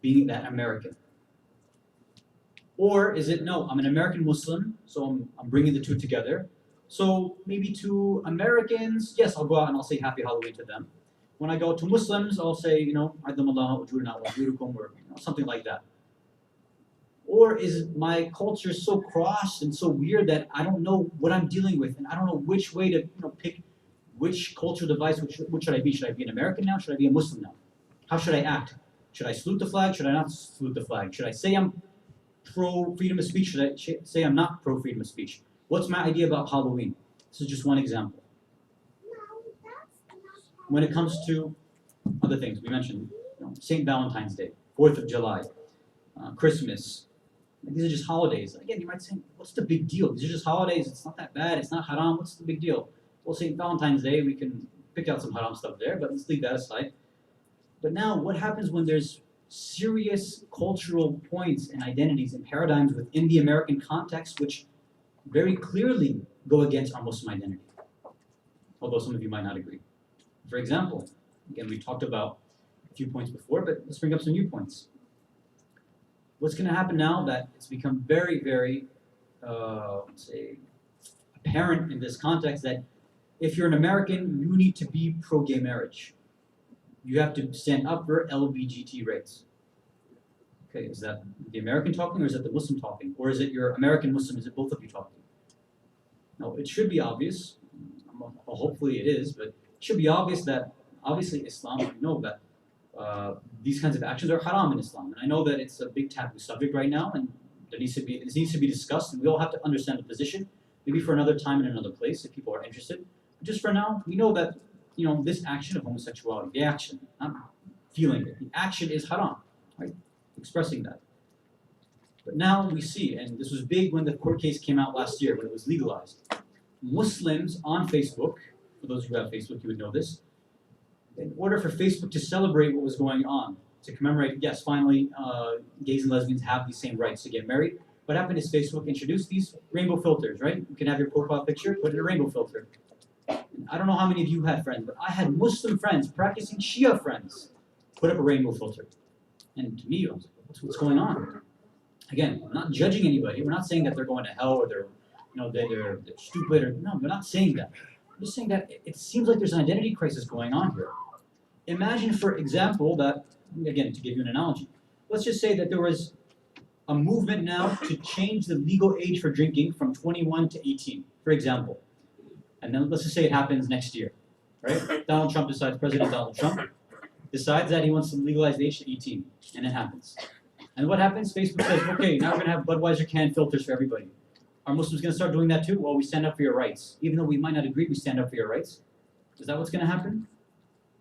Speaker 6: being that American? Or is it, no, I'm an American Muslim, so I'm bringing the two together. So maybe to Americans, yes, I'll go out and I'll say happy Halloween to them. When I go to Muslims, I'll say, Adamallahu ujurna wa ujurukum, or something like that. Or is my culture so crossed and so weird that I don't know what I'm dealing with, and I don't know which way to pick which cultural device, which should I be? Should I be an American now? Should I be a Muslim now? How should I act? Should I salute the flag? Should I not salute the flag? Should I say I'm pro freedom of speech? Should I say I'm not pro freedom of speech? What's my idea about Halloween? This is just one example. When it comes to other things, we mentioned St. Valentine's Day, 4th of July, Christmas. These are just holidays. Again, you might say, what's the big deal? These are just holidays. It's not that bad. It's not haram. What's the big deal? Well, St. Valentine's Day, we can pick out some haram stuff there, but let's leave that aside. But now, what happens when there's serious cultural points and identities and paradigms within the American context which very clearly go against our Muslim identity? Although some of you might not agree. For example, again, we talked about a few points before, but let's bring up some new points. What's going to happen now that it's become very, very, say, apparent in this context that if you're an American, you need to be pro-gay marriage. You have to stand up for LGBT rights. Okay, is that the American talking or is that the Muslim talking? Or is it your American Muslim, is it both of you talking? No, it should be obvious. Hopefully it is, but it should be obvious that, obviously Islam, we know that these kinds of actions are haram in Islam. And I know that it's a big taboo subject right now, and it needs to be discussed, and we all have to understand the position, maybe for another time in another place if people are interested. But just for now, we know that this action of homosexuality, the action, not feeling it, the action is haram, right? Expressing that. But now we see, and this was big when the court case came out last year, when it was legalized. Muslims on Facebook, for those who have Facebook, you would know this, in order for Facebook to celebrate what was going on, to commemorate, yes, finally, gays and lesbians have the same rights to get married. What happened is Facebook introduced these rainbow filters, right? You can have your profile picture, put in a rainbow filter. And I don't know how many of you had friends, but I had Muslim friends, practicing Shia friends, put up a rainbow filter. And to me, I was like, what's going on? Again, I'm not judging anybody. We're not saying that they're going to hell or they're stupid or no, we're not saying that. I'm just saying that it seems like there's an identity crisis going on here. Imagine, for example, that, again, to give you an analogy, let's just say that there was a movement now to change the legal age for drinking from 21 to 18, for example. And then let's just say it happens next year, right? Donald Trump decides, President Donald Trump decides that he wants to legalize the age to 18, and it happens. And what happens? Facebook says, okay, now we're going to have Budweiser can filters for everybody. Are Muslims going to start doing that too? Well, we stand up for your rights. Even though we might not agree, we stand up for your rights. Is that what's going to happen?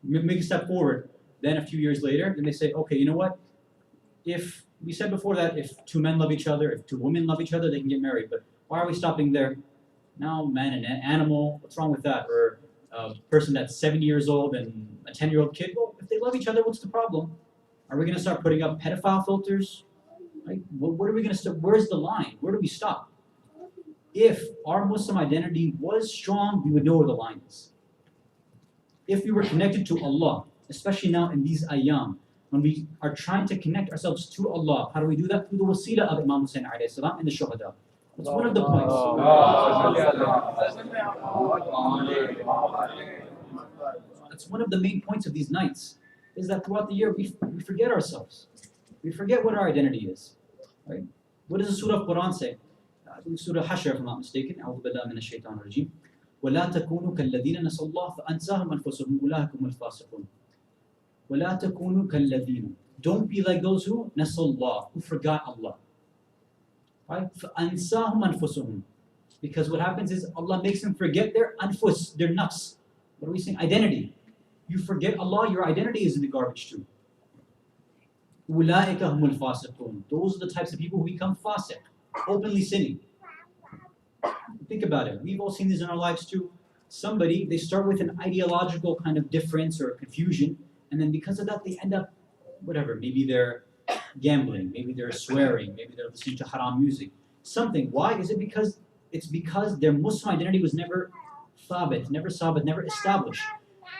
Speaker 6: Make a step forward. Then a few years later, then they say, okay, you know what? If we said before that if two men love each other, if two women love each other, they can get married. But why are we stopping there? Now, man and animal, what's wrong with that? Or a person that's 70 years old and a 10-year-old kid, well, if they love each other, what's the problem? Are we going to start putting up pedophile filters? Right? What are we going to start? Where's the line? Where do we stop? If our Muslim identity was strong, we would know where the line is. If we were connected to Allah, especially now in these ayyam, when we are trying to connect ourselves to Allah, how do we do that? Through the wasila of Imam Hussain alayhi salam and the shuhada. That's one of the points. That's one of the main points of these nights, is that throughout the year we forget ourselves. We forget what our identity is. Right? What does the Surah of Quran say? I believe Surah Hashr, if I'm not mistaken. أعوذ بالله من الشيطان الرجيم. ولا تكونوا كالذين نسوا الله فأنساهم أنفسهم أولئك هم الفاسقون. ولا تكونوا كالذين. Don't be like those who نسوا الله, who forgot Allah. Right? فأنساهم أنفسهم. Because what happens is Allah makes them forget their anfus, their nafs. What are we saying? Identity. You forget Allah, your identity is in the garbage too. أولئك هم الفاسقون. Those are the types of people who become fasiq, openly sinning. Think about it. We've all seen this in our lives too. Somebody, they start with an ideological kind of difference or confusion, and then because of that, they end up, whatever, maybe they're gambling, maybe they're swearing, maybe they're listening to haram music. Something. Why? Is it because it's because their Muslim identity was never thabit, never sabit, never established.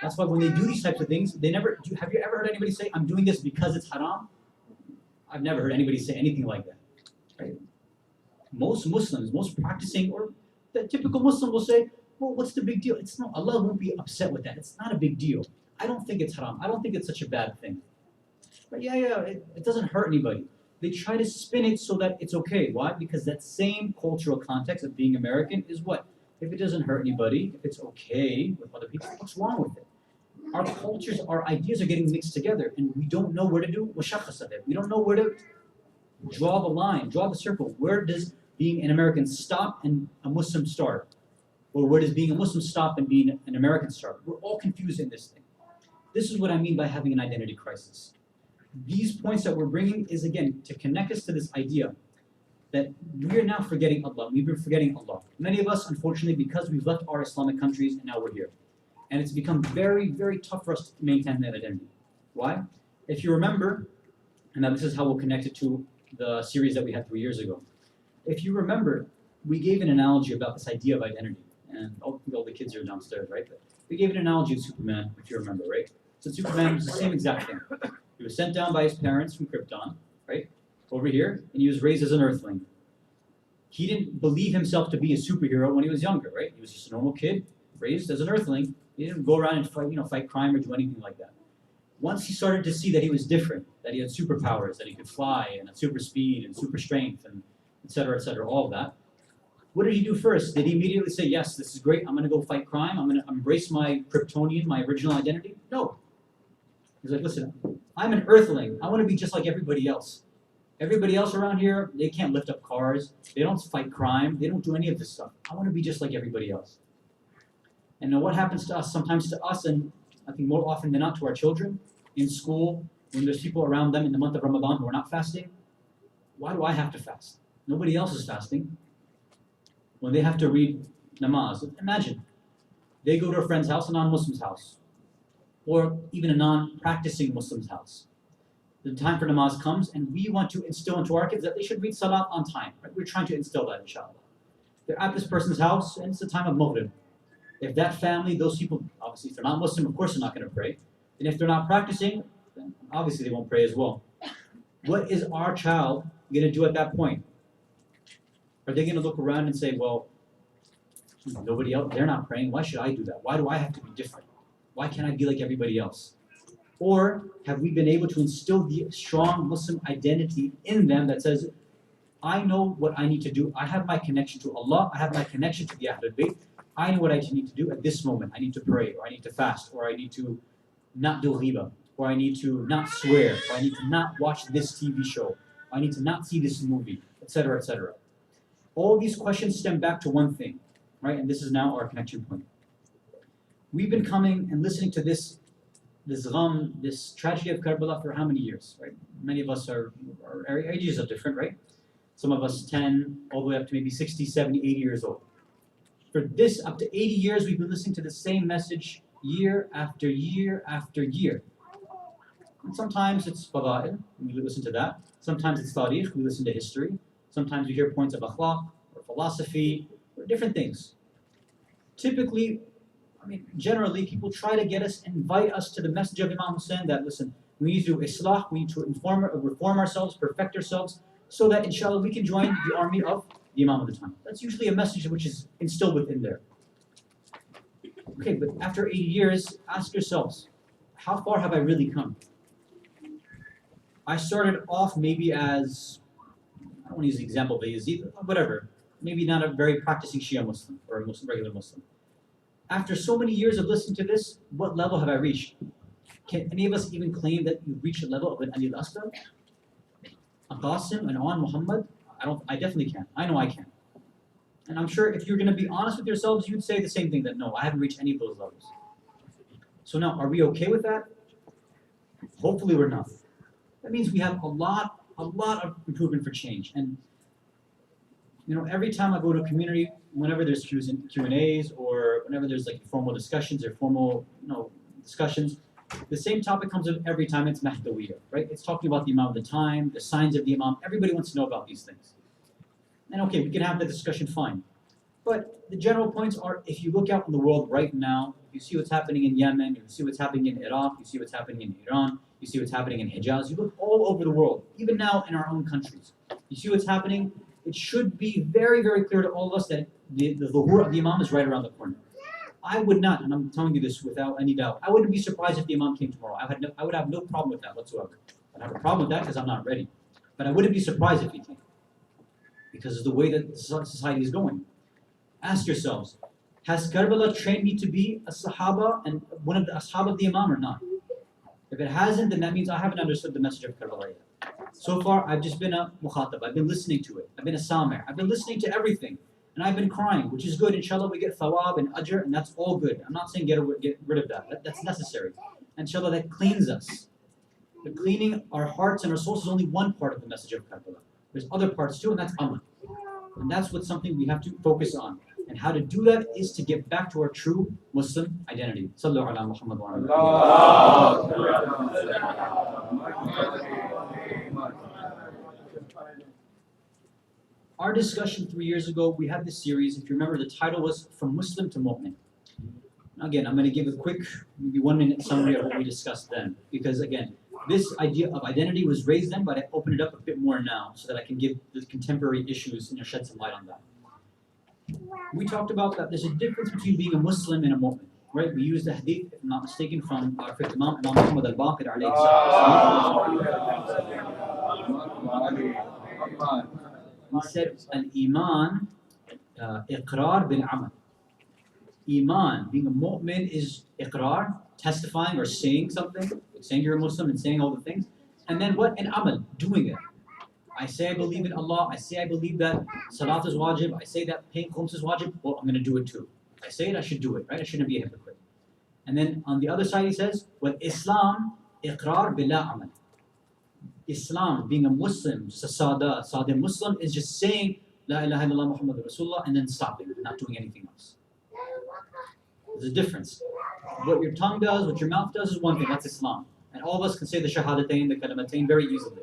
Speaker 6: That's why when they do these types of things, they never, have you ever heard anybody say, I'm doing this because it's haram? I've never heard anybody say anything like that. Right? Most Muslims, most practicing, or the typical Muslim will say, well, what's the big deal? It's not, Allah won't be upset with that. It's not a big deal. I don't think it's haram. I don't think it's such a bad thing. But it doesn't hurt anybody. They try to spin it so that it's okay. Why? Because that same cultural context of being American is what? If it doesn't hurt anybody, if it's okay with other people, what's wrong with it? our cultures, our ideas are getting mixed together, and we don't know where to do mushakhas of it. We don't know where to draw the line, draw the circle. Where does being an American stop and a Muslim start? Or where does being a Muslim stop and being an American start? We're all confused in this thing. This is what I mean by having an identity crisis. These points that we're bringing is, again, to connect us to this idea that we are now forgetting Allah. We've been forgetting Allah. Many of us, unfortunately, because we've left our Islamic countries and now we're here. And it's become very, very tough for us to maintain that identity. Why? If you remember, and now this is how we'll connect it to the series that we had 3 years ago. If you remember, we gave an analogy about this idea of identity. And all the kids are downstairs, right? But we gave an analogy of Superman, if you remember, right? So Superman was the same exact thing. He was sent down by his parents from Krypton, right? Over here, and he was raised as an Earthling. He didn't believe himself to be a superhero when he was younger, right? He was just a normal kid, raised as an Earthling. He didn't go around and fight crime or do anything like that. Once he started to see that he was different, that he had superpowers, that he could fly and had super speed and super strength and et cetera, all of that, what did he do first? Did he immediately say, yes, this is great, I'm going to go fight crime, I'm going to embrace my Kryptonian, my original identity? No. He's like, listen, I'm an Earthling. I want to be just like everybody else. Everybody else around here, they can't lift up cars. They don't fight crime. They don't do any of this stuff. I want to be just like everybody else. And now what happens to us, sometimes to us, and I think more often than not to our children, in school, when there's people around them in the month of Ramadan who are not fasting? Why do I have to fast? Nobody else is fasting. When they have to read namaz, imagine, they go to a friend's house, a non-Muslim's house, or even a non-practicing Muslim's house. The time for namaz comes, and we want to instill into our kids that they should read salat on time. Right? We're trying to instill that, inshallah. They're at this person's house, and it's the time of Maghrib. If that family, those people, obviously, if they're not Muslim, of course they're not going to pray. And if they're not practicing, then obviously they won't pray as well. What is our child going to do at that point? Are they going to look around and say, well, nobody else, they're not praying, why should I do that? Why do I have to be different? Why can't I be like everybody else? Or have we been able to instill the strong Muslim identity in them that says, I know what I need to do. I have my connection to Allah. I have my connection to the Ahlul Bayt. I know what I need to do at this moment. I need to pray, or I need to fast, or I need to not do ghiba, or I need to not swear, or I need to not watch this TV show, or I need to not see this movie, etc., etc. All these questions stem back to one thing, right? And this is now our connection point. We've been coming and listening to this gham, this tragedy of Karbala for how many years, right? Many of us our ages are different, right? Some of us 10, all the way up to maybe 60, 70, 80 years old. For this, up to 80 years, we've been listening to the same message year after year after year. And sometimes it's fada'il, we listen to that. Sometimes it's tarikh, we listen to history. Sometimes we hear points of akhlaq, or philosophy, or different things. Typically, generally, people try to get us, invite us to the message of Imam Hussein that, listen, we need to do islah, we need to reform ourselves, perfect ourselves, so that, inshallah, we can join the army of the Imam of the time. That's usually a message which is instilled within there. Okay, but after 80 years, ask yourselves, how far have I really come? I started off maybe as, I don't want to use the example of Yazid, whatever, maybe not a very practicing Shia Muslim, or a Muslim, regular Muslim. After so many years of listening to this, what level have I reached? Can any of us even claim that you've reached a level of an Ali al-Asghar? A Qasim, an Awan Muhammad? I definitely can. I know I can. And I'm sure if you're going to be honest with yourselves, you'd say the same thing, that no, I haven't reached any of those levels. So now, are we okay with that? Hopefully we're not. That means we have a lot of improvement for change. And every time I go to a community, whenever there's Q&As, or whenever there's like formal discussions or formal discussions, the same topic comes up every time. It's Mahdawiyya, right? It's talking about the Imam of the time, the signs of the Imam. Everybody wants to know about these things. And okay, we can have the discussion, fine. But the general points are, if you look out in the world right now, you see what's happening in Yemen, you see what's happening in Iraq, you see what's happening in Iran, you see what's happening in Hijaz, you look all over the world, even now in our own countries. You see what's happening. It should be very, very clear to all of us that the zuhur of the Imam is right around the corner. I would not, and I'm telling you this without any doubt, I wouldn't be surprised if the Imam came tomorrow. I would have no problem with that whatsoever. I'd have a problem with that because I'm not ready. But I wouldn't be surprised if he came, because of the way that society is going. Ask yourselves, Has Karbala trained me to be a Sahaba and one of the Ashab of the Imam or not? If it hasn't, then that means I haven't understood the message of Karbala yet. So far, I've just been a mukhatab. I've been listening to it. I've been a samir. I've been listening to everything. And I've been crying, which is good. Inshallah, we get thawab and ajr, and that's all good. I'm not saying get rid of that. That's necessary. Inshallah, that cleans us. But cleaning our hearts and our souls is only one part of the message of Karbala. There's other parts too, and that's amal. And that's what's something we have to focus on. And how to do that is to get back to our true Muslim identity. Sallu ala Muhammad wa Our discussion 3 years ago, we had this series. If you remember, the title was From Muslim to Mu'min. Again, I'm going to give a quick, maybe 1 minute summary of what we discussed then. Because again, this idea of identity was raised then, but I opened it up a bit more now so that I can give the contemporary issues and shed some light on that. We talked about that there's a difference between being a Muslim and a mu'min, right? We used the hadith, if I'm not mistaken, from our fifth Imam Muhammad al-Baqir alayhi salam. He said, al-Iman iqrar bil-amal. Iman, being a mu'min, is iqrar, testifying or saying something, saying you're a Muslim and saying all the things. And then what? An amal, doing it. I say I believe in Allah, I say I believe that salat is wajib, I say that paying khums is wajib, well, I'm going to do it too. If I say it, I should do it, right? I shouldn't be a hypocrite. And then on the other side he says, well, Islam, iqrar bila amal. Islam, being a Muslim, just a sada Muslim, is just saying, La ilaha illallah Muhammadur Rasulullah, and then stopping, not doing anything else. There's a difference. What your tongue does, what your mouth does is one thing, that's Islam. And all of us can say the shahadatain, the kalimatayn very easily.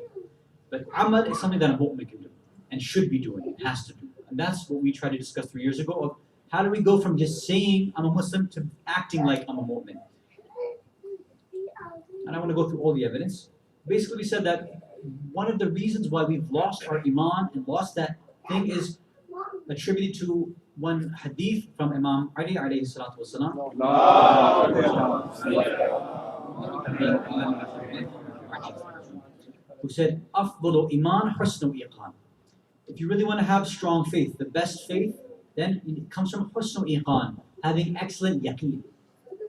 Speaker 6: But amal is something that a mu'min can do and should be doing, it has to do. And that's what we tried to discuss 3 years ago of how do we go from just saying I'm a Muslim to acting like I'm a mu'min. And I want to go through all the evidence. Basically we said that one of the reasons why we've lost our iman and lost that thing is attributed to one hadith from Imam Ali alayhi salatu wasalam. Who said, "Afdalu iman husnu iqan." If you really want to have strong faith, the best faith, then it comes from husnu iqan, having excellent yaqeen,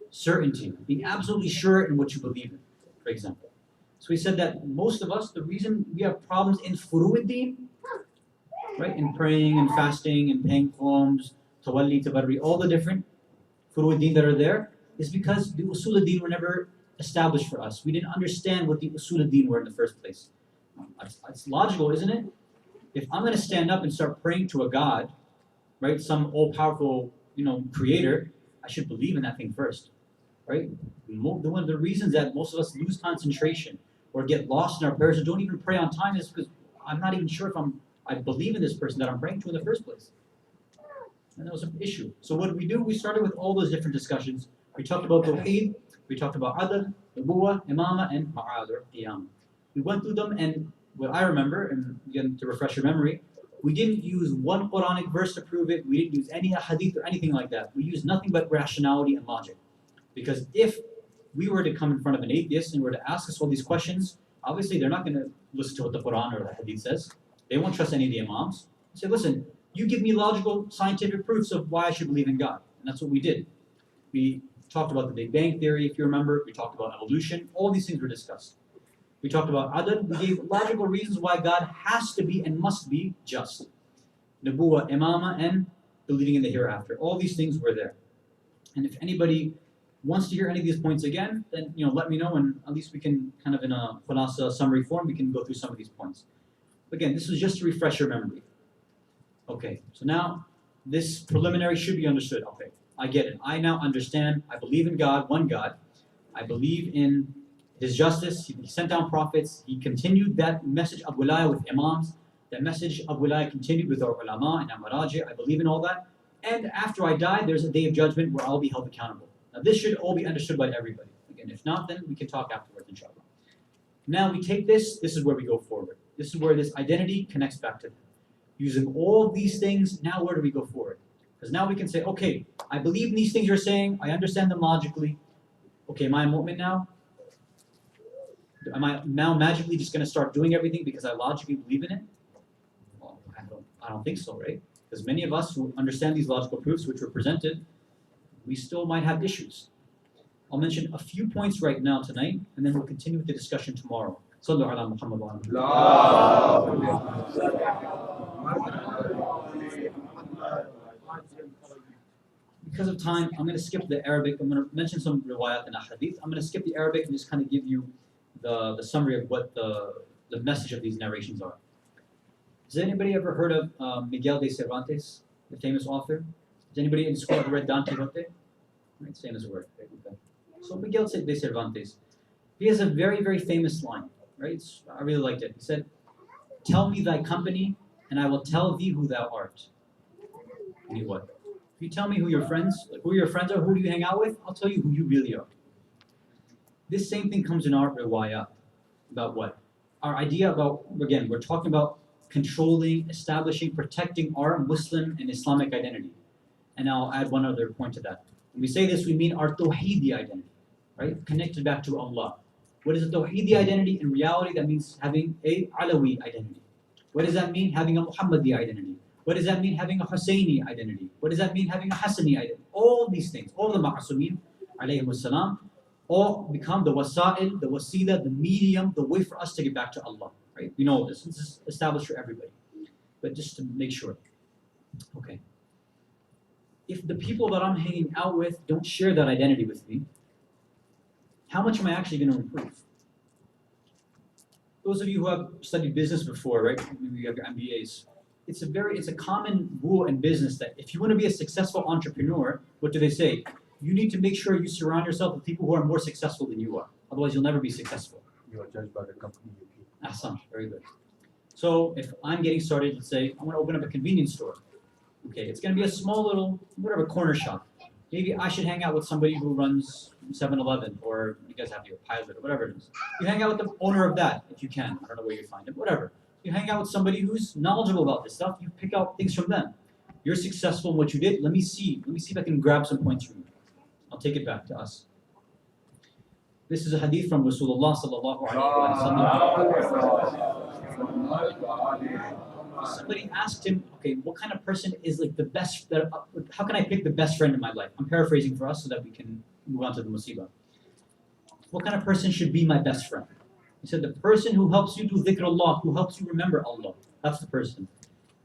Speaker 6: certainty, being absolutely sure in what you believe in, for example. So he said that most of us, the reason we have problems in furu'id-din, right, in praying and fasting and paying khums, tawalli, tabarri, all the different furu'id-din that are there, is because the usul-ad-din were never established for us. We didn't understand what the usul-ad-din were in the first place. It's logical, isn't it? If I'm going to stand up and start praying to a God, right, some all-powerful, creator, I should believe in that thing first, right? One of the reasons that most of us lose concentration or get lost in our prayers or don't even pray on time is because I'm not even sure if I believe in this person that I'm praying to in the first place. And that was an issue. So what did we do? We started with all those different discussions. We talked about Tawheed, we talked about Adl, Nubuwah, Imama, and Ma'ad or Qiyam. We went through them, and what I remember, and again to refresh your memory, we didn't use one Quranic verse to prove it, we didn't use any hadith or anything like that. We used nothing but rationality and logic. Because if we were to come in front of an atheist and were to ask us all these questions, obviously they're not going to listen to what the Quran or the hadith says. They won't trust any of the imams. They say, listen, you give me logical, scientific proofs of why I should believe in God. And that's what we did. We talked about the Big Bang Theory, if you remember. We talked about evolution. All these things were discussed. We talked about Adl. We gave logical reasons why God has to be and must be just. Nubuwah, Imama, and believing in the hereafter. All these things were there. And if anybody wants to hear any of these points again, then let me know, and at least we can kind of in a khulasa summary form, we can go through some of these points. Again, this was just to refresh your memory. Okay, so now this preliminary should be understood. Okay, I get it. I now understand. I believe in God, one God. I believe in His justice. He sent down prophets. He continued that message of wilayah with imams. That message of wilayah continued with our ulama and our maraji. I believe in all that. And after I die, there's a day of judgment where I'll be held accountable. Now this should all be understood by everybody. Again, if not, then we can talk afterwards, inshallah. Now we take this is where we go forward. This is where this identity connects back to them. Using all of these things, now where do we go forward? Because now we can say, okay, I believe in these things you're saying, I understand them logically. Okay, am I a mu'min now? Am I now magically just going to start doing everything because I logically believe in it? Well, I don't think so, right? Because many of us who understand these logical proofs which were presented, We still might have issues. I'll mention a few points right now tonight, and then we'll continue with the discussion tomorrow. Sallu ala Muhammad wa ala Because of time, I'm going to skip the Arabic. I'm going to mention some riwayat and ahadith. I'm going to skip the Arabic and just kind of give you the summary of what the message of these narrations are. Has anybody ever heard of Miguel de Cervantes, the famous author? Has anybody in school ever read Don Quixote? Right, same as a word. So Miguel de Cervantes, he has a very, very famous line, right? I really liked it. He said, "Tell me thy company, and I will tell thee who thou art." Meaning what? If you tell me who your friends are, who do you hang out with, I'll tell you who you really are. This same thing comes in our riwayat. About what? Our idea about, again, we're talking about controlling, establishing, protecting our Muslim and Islamic identity. And I'll add one other point to that. When we say this, we mean our Tawheedi identity, right? Connected back to Allah. What is a Tawheedi identity? In reality, that means having a Alawi identity. What does that mean? Having a Muhammadi identity. What does that mean? Having a Husseini identity. What does that mean? Having a Hassani identity. All these things, all the Ma'asumin, alayhimus salam, all become the wasa'il, the wasila, the medium, the way for us to get back to Allah. Right? We know this. This is established for everybody. But just to make sure. Okay. If the people that I'm hanging out with don't share that identity with me, how much am I actually going to improve? Those of you who have studied business before, right? Maybe you have your MBAs. It's a common rule in business that if you want to be a successful entrepreneur, what do they say? You need to make sure you surround yourself with people who are more successful than you are. Otherwise, you'll never be successful.
Speaker 5: You are judged by the company you keep.
Speaker 6: Ahsan, very good. So if I'm getting started, let's say I want to open up a convenience store. Okay, it's going to be a small little, whatever, corner shop. Maybe I should hang out with somebody who runs 7-Eleven, or you guys have your Pilot, or whatever it is. You hang out with the owner of that, if you can. I don't know where you find him, whatever. You hang out with somebody who's knowledgeable about this stuff. You pick out things from them. You're successful in what you did. Let me see if I can grab some points from you. I'll take it back to us. This is a hadith from Rasulullah sallallahu alaihi wasallam. Somebody asked him, okay, what kind of person is like the best, how can I pick the best friend in my life? I'm paraphrasing for us so that we can move on to the musibah. What kind of person should be my best friend? He said, the person who helps you do dhikrullah, who helps you remember Allah. That's the person.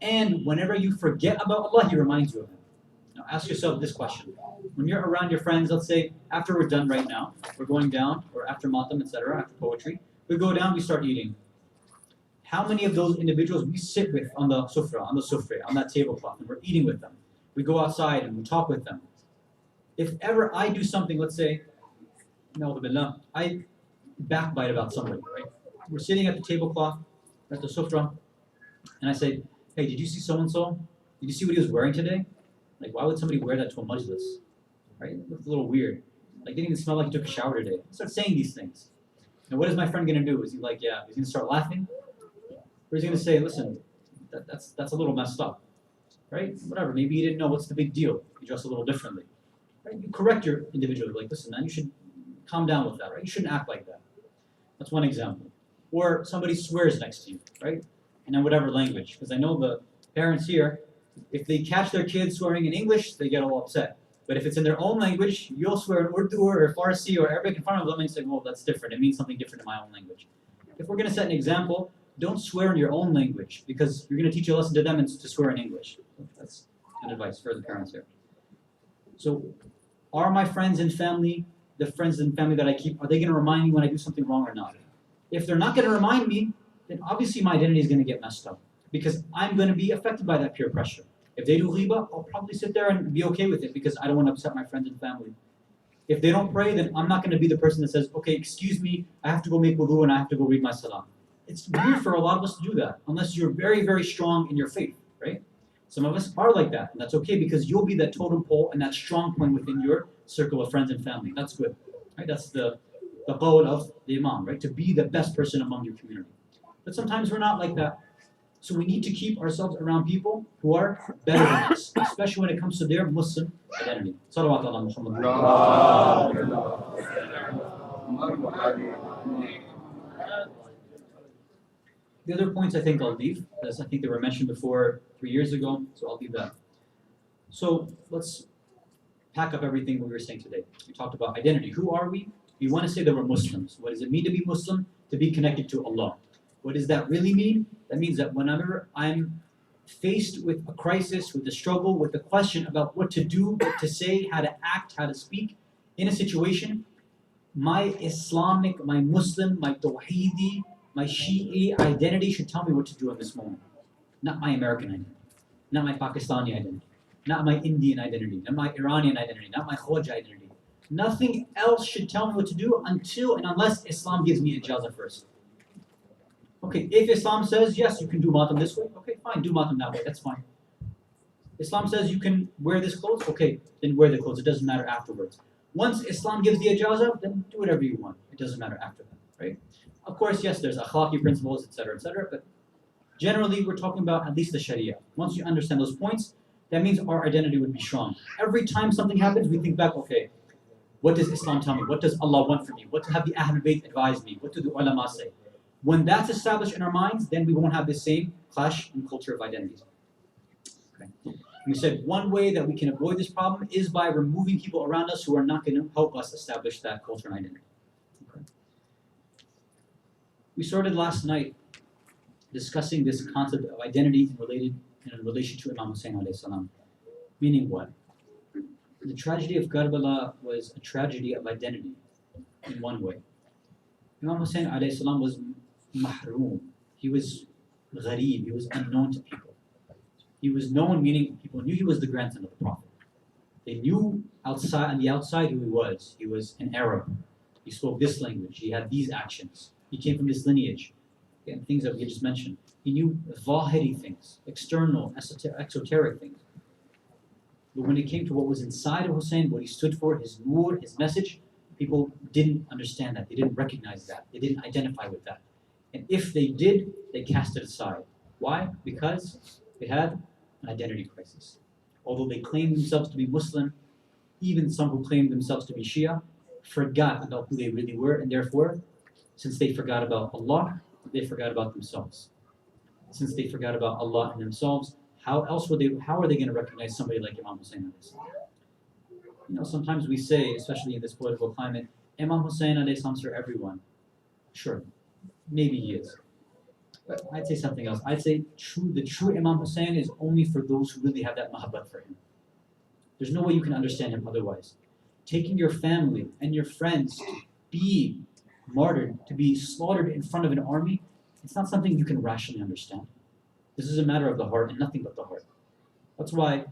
Speaker 6: And whenever you forget about Allah, He reminds you of Him. Now ask yourself this question. When you're around your friends, let's say after we're done right now, we're going down, or after matam, etc., after poetry, we go down, we start eating. How many of those individuals we sit with on the sufra, on that tablecloth, and we're eating with them? We go outside and we talk with them. If ever I do something, let's say, I backbite about somebody, right? We're sitting at the tablecloth, at the sufra, and I say, hey, did you see so-and-so? Did you see what he was wearing today? Like, why would somebody wear that to a majlis? Right? It looked a little weird. Like, didn't even smell like he took a shower today. I start saying these things. And what is my friend going to do? Is he like, yeah, he's going to start laughing? Or is he going to say, listen, that's a little messed up, right? Whatever, maybe you didn't know, what's the big deal? You dress a little differently. Right? You correct your individual, like, listen, man, you should calm down with that, right? You shouldn't act like that. That's one example. Or somebody swears next to you, right? And in whatever language, because I know the parents here, if they catch their kids swearing in English, they get all upset. But if it's in their own language, you'll swear in Urdu or Farsi or Arabic in front of them and say, well, that's different. It means something different in my own language. If we're going to set an example, don't swear in your own language because you're going to teach a lesson to them and to swear in English. That's an advice for the parents here. So are my friends and family, the friends and family that I keep, are they going to remind me when I do something wrong or not? If they're not going to remind me, then obviously my identity is going to get messed up because I'm going to be affected by that peer pressure. If they do ghiba, I'll probably sit there and be okay with it because I don't want to upset my friends and family. If they don't pray, then I'm not going to be the person that says, okay, excuse me, I have to go make wudu and I have to go read my salam. It's weird for a lot of us to do that unless you're very, very strong in your faith, right? Some of us are like that, and that's okay because you'll be that totem pole and that strong point within your circle of friends and family. That's good, right? That's the goal of the imam, right? To be the best person among your community. But sometimes we're not like that. So we need to keep ourselves around people who are better than us, especially when it comes to their Muslim identity. Salawat ala Muhammad. The other points I think I'll leave, as I think they were mentioned before 3 years ago, so I'll leave that. So let's pack up everything we were saying today. We talked about identity. Who are we? We want to say that we're Muslims. What does it mean to be Muslim? To be connected to Allah. What does that really mean? That means that whenever I'm faced with a crisis, with a struggle, with a question about what to do, what to say, how to act, how to speak in a situation, my Islamic, my Muslim, my Tawheedi, my Shi'i identity should tell me what to do in this moment. Not my American identity, not my Pakistani identity, not my Indian identity, not my Iranian identity, not my Khoja identity. Nothing else should tell me what to do until and unless Islam gives me ijazah first. Okay, if Islam says, yes, you can do matam this way, okay, fine, do matam that way, that's fine. Islam says you can wear this clothes, okay, then wear the clothes, it doesn't matter afterwards. Once Islam gives the ijazah, then do whatever you want, it doesn't matter after that, right? Of course, yes, there's akhlaqi principles, etc., but generally we're talking about at least the Sharia. Once you understand those points, that means our identity would be strong. Every time something happens, we think back, okay, what does Islam tell me? What does Allah want from me? What have the Ahlul Bayt advised me? What do the ulama say? When that's established in our minds, then we won't have the same clash in culture of identities. Okay. We said one way that we can avoid this problem is by removing people around us who are not going to help us establish that culture and identity. Okay. We started last night discussing this concept of identity in relation to Imam Hussein alayhi salam. Meaning what? The tragedy of Karbala was a tragedy of identity in one way. Imam Hussein alayhi salam was mahroom. He was ghareeb. He was unknown to people. He was known, meaning people knew he was the grandson of the Prophet. They knew on the outside who he was. He was an Arab. He spoke this language. He had these actions. He came from this lineage. And things that we just mentioned. He knew zahiri things, external, exoteric things. But when it came to what was inside of Hussein, what he stood for, his nur, his message, people didn't understand that. They didn't recognize that. They didn't identify with that. And if they did, they cast it aside. Why? Because they had an identity crisis. Although they claimed themselves to be Muslim, even some who claimed themselves to be Shia forgot about who they really were, and therefore, since they forgot about Allah, they forgot about themselves. Since they forgot about Allah and themselves, how are they going to recognize somebody like Imam Hussein alayhi salam? You know, sometimes we say, especially in this political climate, Imam Hussein alayhi salam is for everyone. Sure, maybe he is. But I'd say something else. I'd say the true Imam Hussein is only for those who really have that mahabbat for him. There's no way you can understand him otherwise. Taking your family and your friends to be martyred, to be slaughtered in front of an army, it's not something you can rationally understand. This is a matter of the heart and nothing but the heart. That's why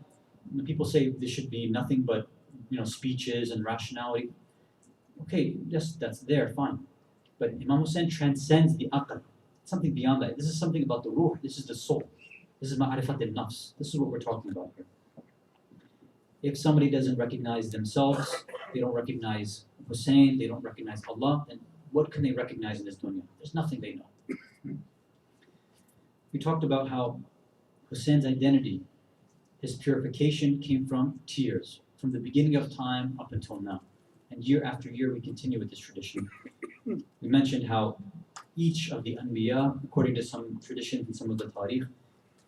Speaker 6: when people say there should be nothing but, speeches and rationality, okay, yes, that's there, fine. But Imam Hussein transcends the aql. Something beyond that. This is something about the ruh. This is the soul. This is ma'arifat al-nafs. This is what we're talking about here. If somebody doesn't recognize themselves, they don't recognize Hussein, they don't recognize Allah, then what can they recognize in this dunya? There's nothing they know. We talked about how Hussein's identity, his purification came from tears, from the beginning of time up until now. And year after year we continue with this tradition. We mentioned how each of the Anbiya, according to some traditions and some of the Tariq,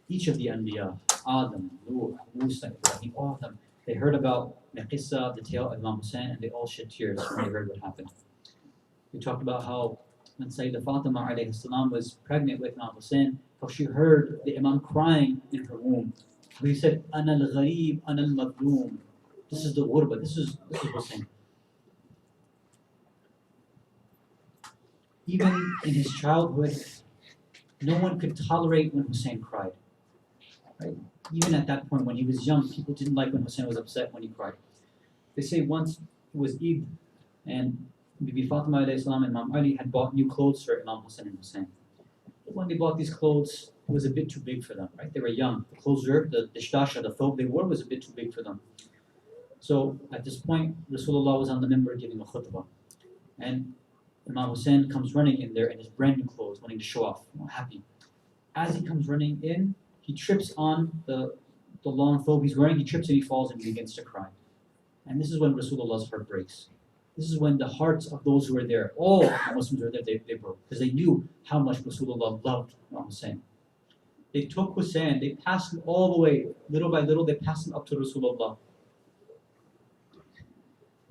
Speaker 6: each of the Anbiya, Adam, Nuh, Musa, Ibrahim, all of them, they heard about the qissa, the tale of Imam Hussein, and they all shed tears when they heard what happened. We talked about how when Sayyidah Fatima alayhi salam was pregnant with Imam Hussein, how she heard the Imam crying in her womb. He said, Ana al-gharib, ana al-madloom. This is the ghurba, this is Hussein. Even in his childhood, no one could tolerate when Hussein cried. Right? Even at that point, when he was young, people didn't like when Hussein was upset when he cried. They say once it was Eid, and Bibi Fatima alayhi salam and Imam Ali had bought new clothes for Imam Hussein and Hussein. But when they bought these clothes, it was a bit too big for them, right? They were young. The clothes were, the shtasha, the thobe they wore was a bit too big for them. So at this point, Rasulullah was on the minbar giving a khutbah. And Imam Hussein comes running in there in his brand new clothes, wanting to show off, happy. As he comes running in, he trips on the long thobe he's wearing, he trips and he falls and he begins to cry. And this is when Rasulullah's heart breaks. This is when the hearts of those who were there, all the Muslims who were there, they broke. Because they knew how much Rasulullah loved Imam Hussein. They took Hussein, they passed him all the way, little by little, they passed him up to Rasulullah.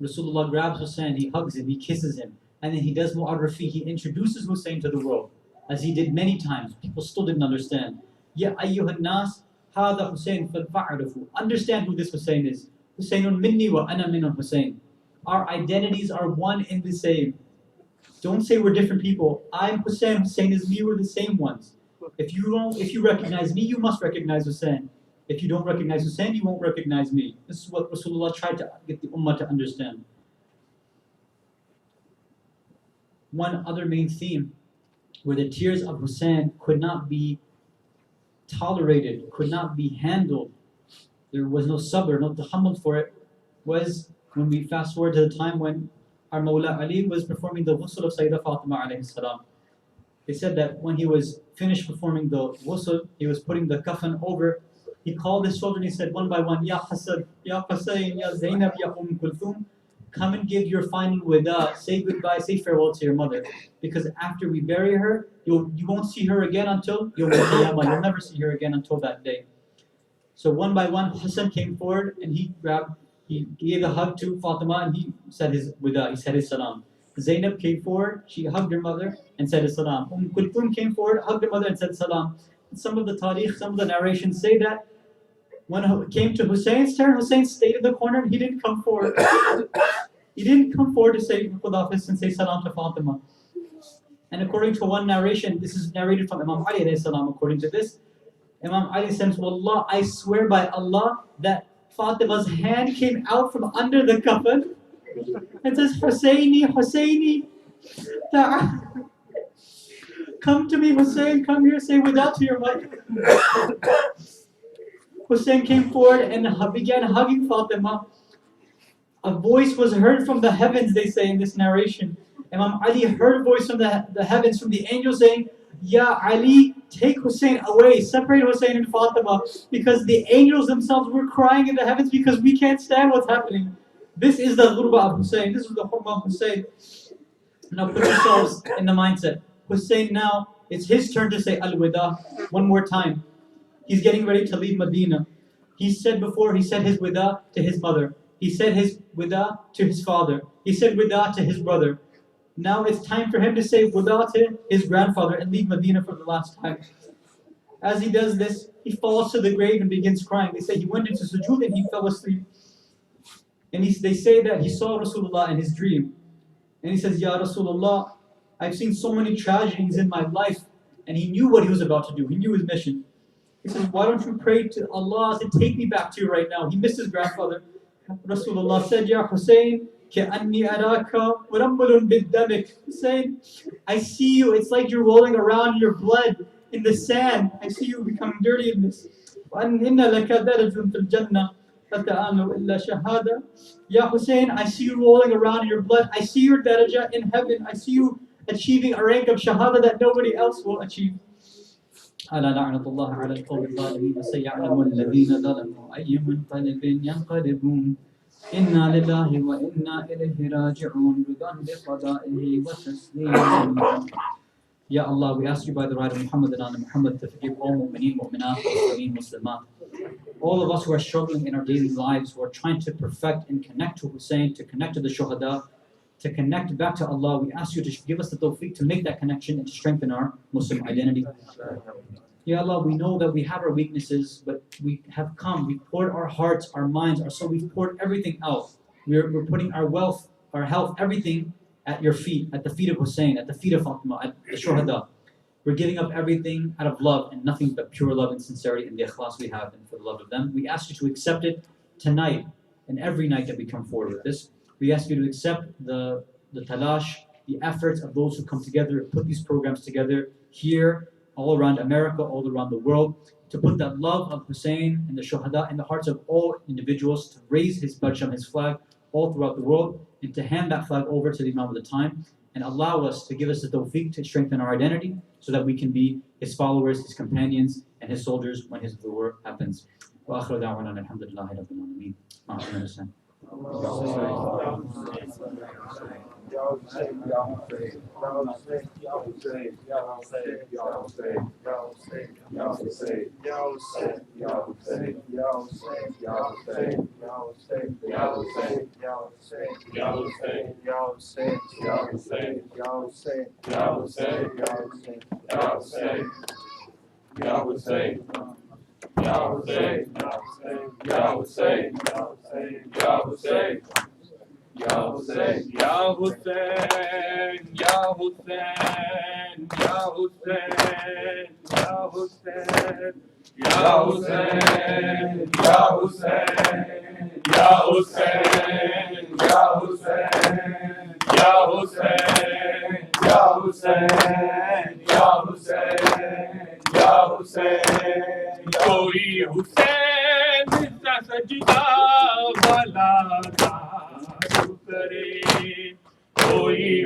Speaker 6: Rasulullah grabs Hussein, he hugs him, he kisses him, and then he does mu'arrafi, he introduces Hussein to the world, as he did many times. People still didn't understand. Ya ayyuhan nas, hada Hussein fa'arafu. Understand who this Hussein is. Husaynun minni wa ana min Hussein. Our identities are one and the same. Don't say we're different people. I'm Hussein, Hussein is me, we're the same ones. If you recognize me, you must recognize Hussein. If you don't recognize Hussein, you won't recognize me. This is what Rasulullah tried to get the ummah to understand. One other main theme where the tears of Hussein could not be tolerated, could not be handled, there was no sabr, no tahammul for it, was when we fast forward to the time when our Mawla Ali was performing the ghusl of Sayyidah Fatima alayhi salam. They said that when he was finished performing the ghusl, he was putting the kafan over, he called his children, he said one by one, Ya Hasan, Ya Husayn, Ya Zainab, Ya Kulthum, come and give your final wida, say goodbye, say farewell to your mother. Because after we bury her, you won't see her again until Yawm al-Qiyamah. You'll never see her again until that day. So one by one, Hassan came forward and he gave a hug to Fatima and he said his wida, he said his salam. Zainab came forward, she hugged her mother and said his salam. Kulthum came forward, hugged her mother and said salam. And some of the tariq, some of the narrations say that when it came to Hussein's turn, Hussein stayed in the corner and he didn't come forward. He didn't come forward to say Khudafis and say salam to Fatima. And according to one narration, this is narrated from Imam Ali alayhi salam, according to this, Imam Ali says, Wallah, I swear by Allah that Fatima's hand came out from under the kafan and says, Husseini, Husseini, come to me, Hussein, come here, say without to your mother. Hussein came forward and began hugging Fatima. A voice was heard from the heavens, they say in this narration. Imam Ali heard a voice from the heavens, from the angel saying, Ya Ali, take Hussein away, separate Hussein and Fatima, because the angels themselves were crying in the heavens because we can't stand what's happening. This is the ghurba of Hussein, this is the hurma of Hussein. Now put yourselves in the mindset. Hussein now, it's his turn to say al-wida one more time. He's getting ready to leave Medina. He said before, he said his wida to his mother. He said his wida to his father. He said wida to his brother. Now it's time for him to say wida to his grandfather and leave Medina for the last time. As he does this, he falls to the grave and begins crying. They say he went into sujood and he fell asleep. And they say that he saw Rasulullah in his dream. And he says, Ya Rasulullah, I've seen so many tragedies in my life. And he knew what he was about to do. He knew his mission. He says, why don't you pray to Allah to take me back to you right now? He missed his grandfather. Rasulullah said, Ya Hussein, كَأَنِّي أَرَاكَ مُرَمَّلٌ بِالدَّمِكَ. Hussein, I see you. It's like you're rolling around in your blood in the sand. I see you becoming dirty in this. وَأَنِّ لَكَ دَرَجٌ فِي الْجَنَّةِ فَتَآمَنُ إِلَّا شَهَادَةً. Ya Hussein, I see you rolling around in your blood. I see your daraja in heaven. I see you achieving a rank of shahada that nobody else will achieve. ألا لعنة الله على القوم الظالمين وسيعلم الذين ظلموا أي منقلب ينقلبون إنا لله وإنا إليه راجعون رضا بقضائه وتسليمه. Ya Allah, we ask you by the right of Muhammad and Ala Muhammad to forgive all mu'mineen, mu'minat, muslimin, muslimat. All of us who are struggling in our daily lives, who are trying to perfect and connect to Hussein, to connect to the shuhada, to connect back to Allah, we ask you to give us the tawfiq to make that connection and to strengthen our Muslim identity. Ya Allah, we know that we have our weaknesses, but we have come, we've poured our hearts, our minds, our soul, we've poured everything out. We're putting our wealth, our health, everything at your feet, at the feet of Hussein, at the feet of Fatima, at the shuhada. We're giving up everything out of love and nothing but pure love and sincerity and the ikhlas we have and for the love of them. We ask you to accept it tonight and every night that we come forward with this. We ask you to accept the talash, the efforts of those who come together and put these programs together here, all around America, all around the world, to put that love of Hussein and the shuhada in the hearts of all individuals, to raise his barsham, his flag, all throughout the world, and to hand that flag over to the Imam of the time, and allow us to give us the tawfiq to strengthen our identity, so that we can be his followers, his companions, and his soldiers when his war happens. Wa akhiru da'wana alhamdulillahi rabbil alameen.
Speaker 7: کوئی حسین کا سجدہ بھلا نہ کرے کوئی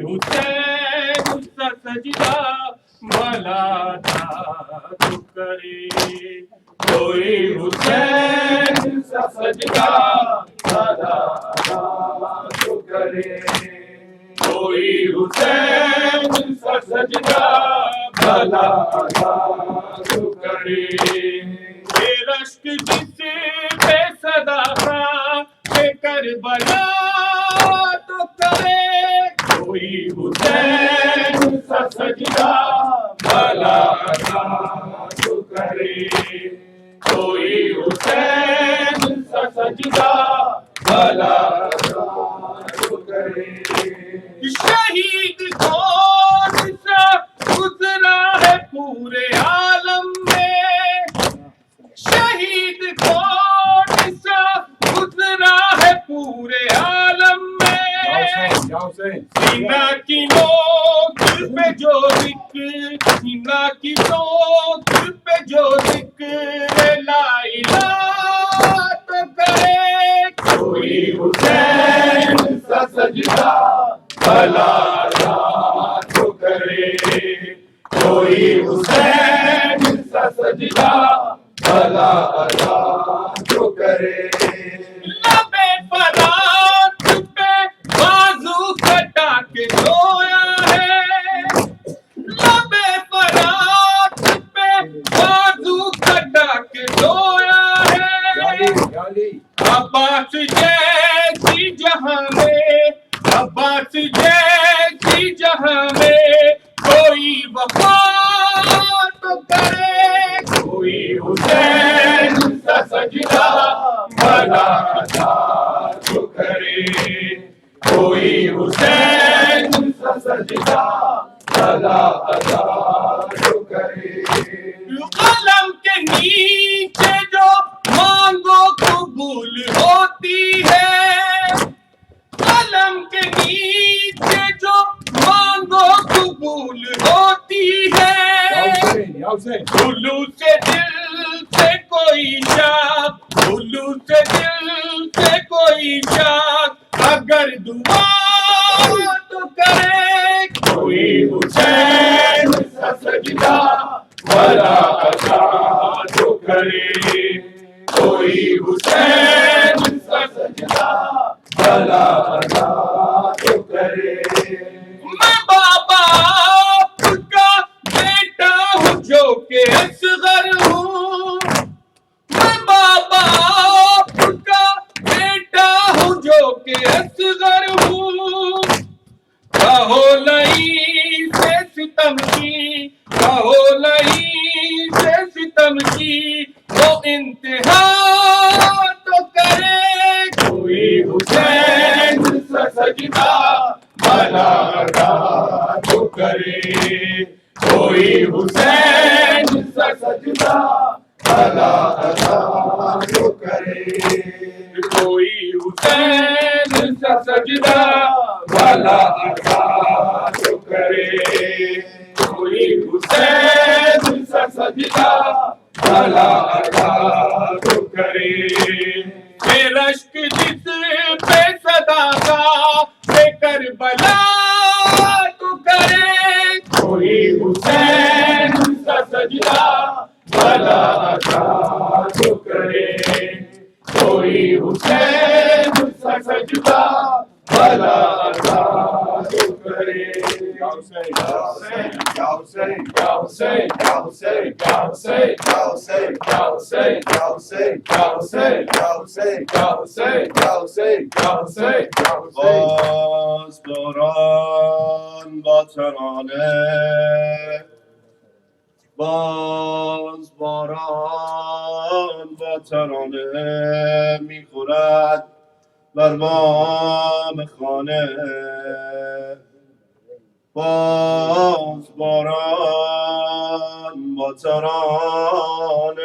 Speaker 7: حسین کا سجدہ بھلا نہ کرے کوئی حسین کا سجدہ بھلا نہ کرے کوئی حسین کا سجدہ بھلا نہ کرے یہ رشک جس پہ صدا تھا کہ کربلا تو کرے کوئی حسین کا سجدہ بھلا نہ کرے کوئی حسین کا سجدہ بھلا نہ کرے شہید کون سا گزرا ہے پورے عالم میں شہید کون سا گزرا ہے پورے عالم میں سینہ کی نوک پہ جو ذکر سینہ کی نوک پہ جو ذکر لا الہ تو کرے کوئی حسین کا سجدہ بھلا نہ کرے کوئی حسین کا سجدہ بھلا نہ کرے لب فرات پہ بازو کٹا کے رویا ہے لب فرات پہ بازو کٹا کے رویا ہے عباس جیسی جہاں میں عباس جیسی جہاں میں کوئی وفا تو کرے کوئی حسین کا سجدہ بھلا نہ کرے کوئی حسین کا سجدہ بھلا نہ کرے قلم کے نیچے جو مانگو قبول ہوتی ہے قلم کے نیچے جو مانگو قبول ہوتی ہے الو سے دل سے کوئی شاک الو سے دل سے کوئی شاک اگر دعا تو کرے کوئی حسین کا سجدہ بھلا ادا تو کرے کوئی حسین کا سجدہ بھلا ادا تو کرے میں بابا آپ کا بیٹا ہوں جو کہ اصغر ہوں میں بابا آپ کا بیٹا ہوں جو کہ اصغر ہوں کہو لئی سے ستم کی کہو لئی سے ستم کی وہ انتہا تو کرے کوئی حسین کا سجدہ بھلا ادا تو کرے کوئی حسین کا سجدہ بھلا ادا تو کرے کوئی حسین کا سجدہ بھلا ادا تو کرے کوئی حسین کا سجدہ بھلا ادا تو کرے رشک جس پہ صدا کا کہ کربلا تو کرے کوئی حسین کا سجدہ بھلا ادا تو کرے کوئی حسین کا سجدہ بھلا ادا
Speaker 8: باران با ترانه باز باران با ترانه میخورد بر بام خانه باز باران با ترانه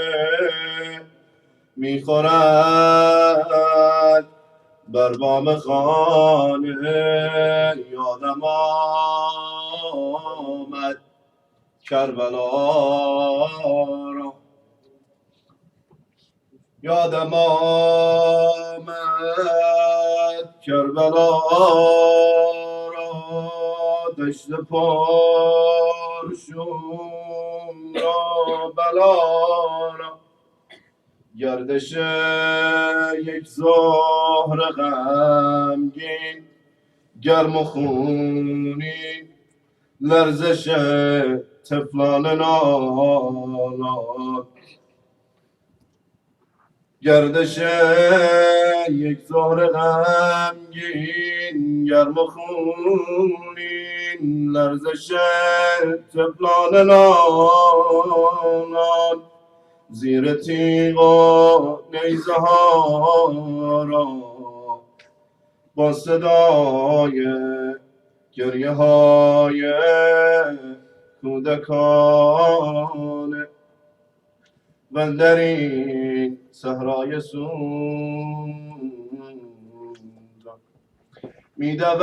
Speaker 8: میخورد بر بام خانه یادم آمد کربلا را یادم آمد کربلا را دشت پرشوم را بلا را گردش یک زهر غمگین گرم و خونی لرزش طفلان نالان گردش یک زهر غمگین گرم و خونی لرزش طفلان نالان زیر تیغ و نیزه ها را با صدای گریه های کودکانه و در این صحرای سوزان میدود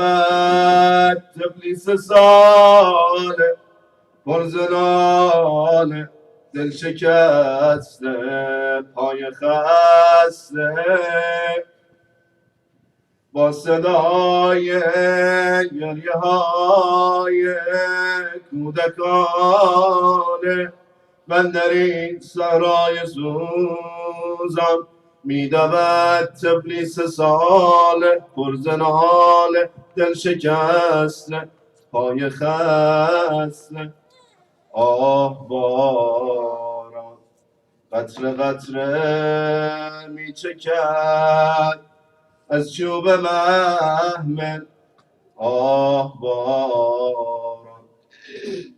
Speaker 8: طفلی 3 ساله پرزنان دل شکسته پای خسته با صدای گریه های کودکانه من در این صحرای سوزان میدود طفلی 3 ساله پرزنال دل شکسته پای خسته آه باران قطره قطره میچکد از چوب محمل آه باران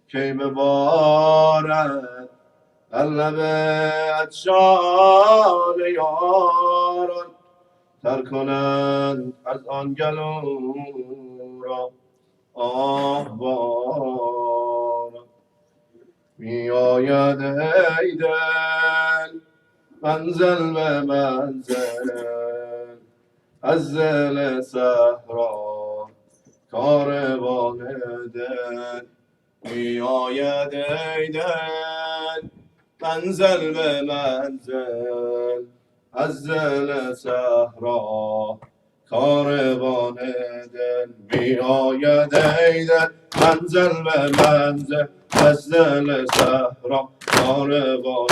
Speaker 8: کی ببارد لب عطشان یاران تر کنند از آن گلو را آه باران می آید ای دل منزل به منزل از دل صحرا کاروان دل می آید ای دل منزل به منزل از دل صحرا کاروان دل می آید ای دل منزل به منزل از دل صحرا کاروان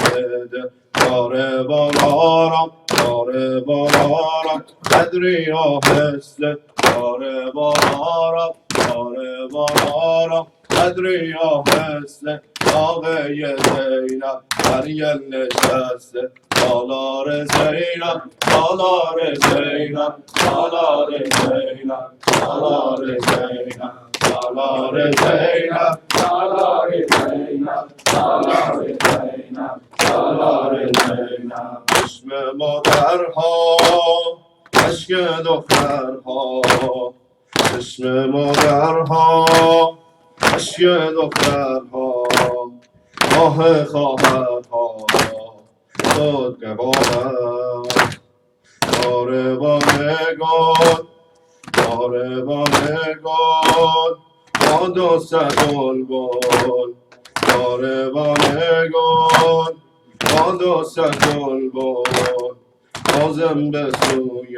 Speaker 8: دل کاروان آرام کاروان آرام قدری آهسته کاروان آرام کاروان آرام قدری آهسته آقای زینب بر گل نشسته سالار زینب سالار زینب سالار زینب سالار زینب سالار زینب سالار زینب سالار زینب سالار زینب چشم مادرها اشک دخترها چشم مادرها اشک دخترها آه خواهرها خود قبالت کاروانگان کاروانگان با 200 بلبل کاروانگان با 200 بلبل بازم به سوی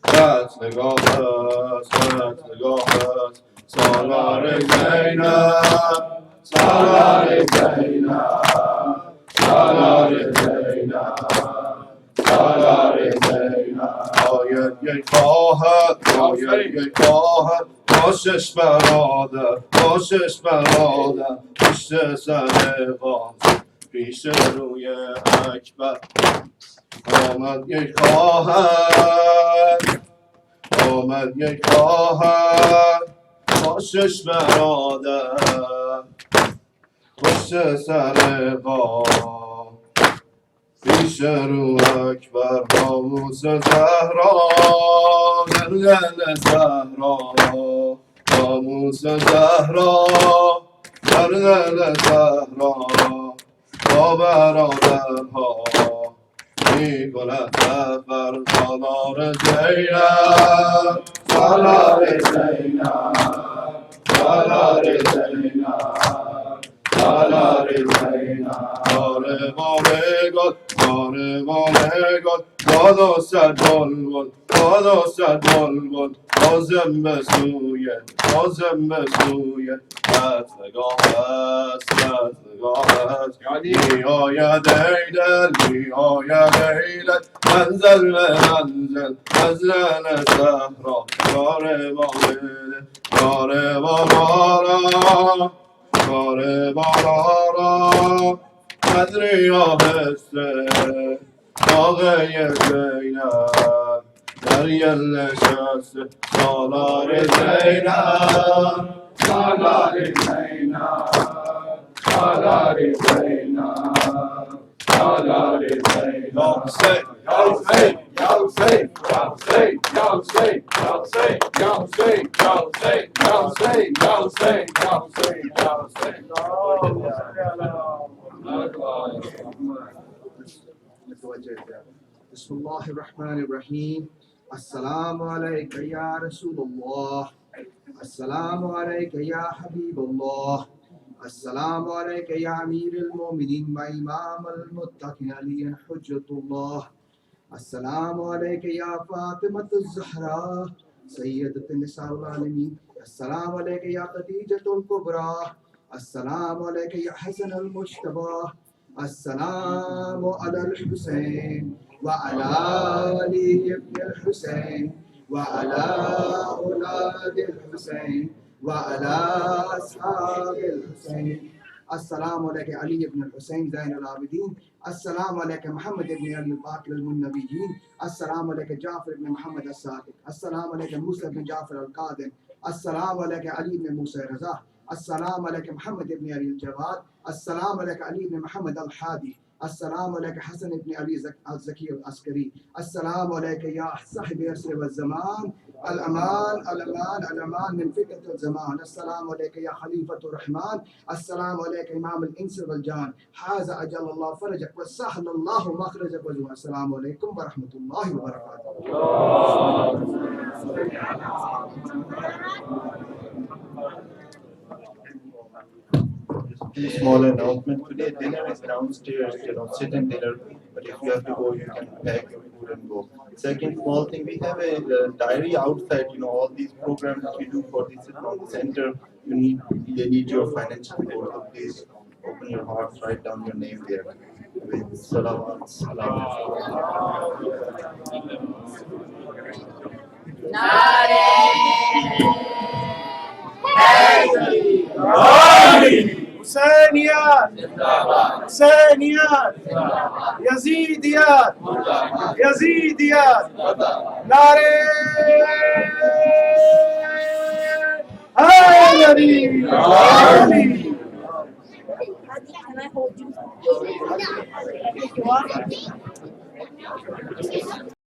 Speaker 8: قتلگاه است قتلگاه است سالار زینب سالار زینب سالار زینب سالار زینب آید یک خواهر آید یک خواهر باشش برادر باشش برادر پشت سر قاضی پیش روی اکبر آمد یک خواهر آمد یک خواهر باشش برادر پشت سر قاضی پیش رو اکبر ناموس زهرا گردن زهرا ناموس زهرا گردن زهرا با برادرها می کند سفر سالار زینب سالار زینب سالار زینب سالار زینب کاروان گل باد و صد بلبل باد و صد بلبل بازم به سوی قتلگاه است می آید ای دل منزل به منزل صحرا کاروان آرا قدری آهسته ناقه زینب در یل نشسته سالار زینب سالار زینب سالار زینب سالار زینب یا حسین یا حسین یا حسین یا حسین یا حسین یا حسین یا حسین یا حسین یا حسین یا حسین یا حسین
Speaker 9: بسم الله الرحمن الرحيم السلام عليك يا رسول الله السلام عليك يا حبيب الله السلام عليك يا أمير المؤمنين وإمام المتقين علي حجة الله السلام عليك يا فاطمة الزهراء سيدة النساء العالمين السلام عليك يا خديجة الكبرى السلام عليك يا حسن المجتبى السلام على الحسين وعلى علي بن الحسين وعلى أولاد الحسين وعلى أصحاب الحسين السلام عليك علي بن الحسين زين العابدين السلام عليك محمد بن علي الباقر النبيين السلام عليك جعفر بن محمد الصادق السلام عليك موسى بن جعفر القادم السلام عليك علي بن موسى رضا السلام عليك محمد بن علي الجواد السلام عليك علي بن محمد الحادي السلام عليك حسن بن علي الزكي العسكري السلام عليك يا صاحب العصر والزمان الأمان الأمان الأمان من فتنة الزمان السلام عليك يا خليفة الرحمن السلام عليك إمام الإنس والجان هذا أجل الله فرجك وسهل الله مخرجك وجوه السلام عليكم ورحمة الله وبركاته
Speaker 2: Small announcement today. Dinner is downstairs. Sit and dinner. But if you have to go, you can pack your food and go. Second small thing, we have a diary outside. All these programs that we do for this from the center. They need your financial support. So please open your hearts, write down your name there. With salawat.
Speaker 10: حسينيات حسينيات يزيديات يزيديات ناري هاي
Speaker 3: Can I hold you?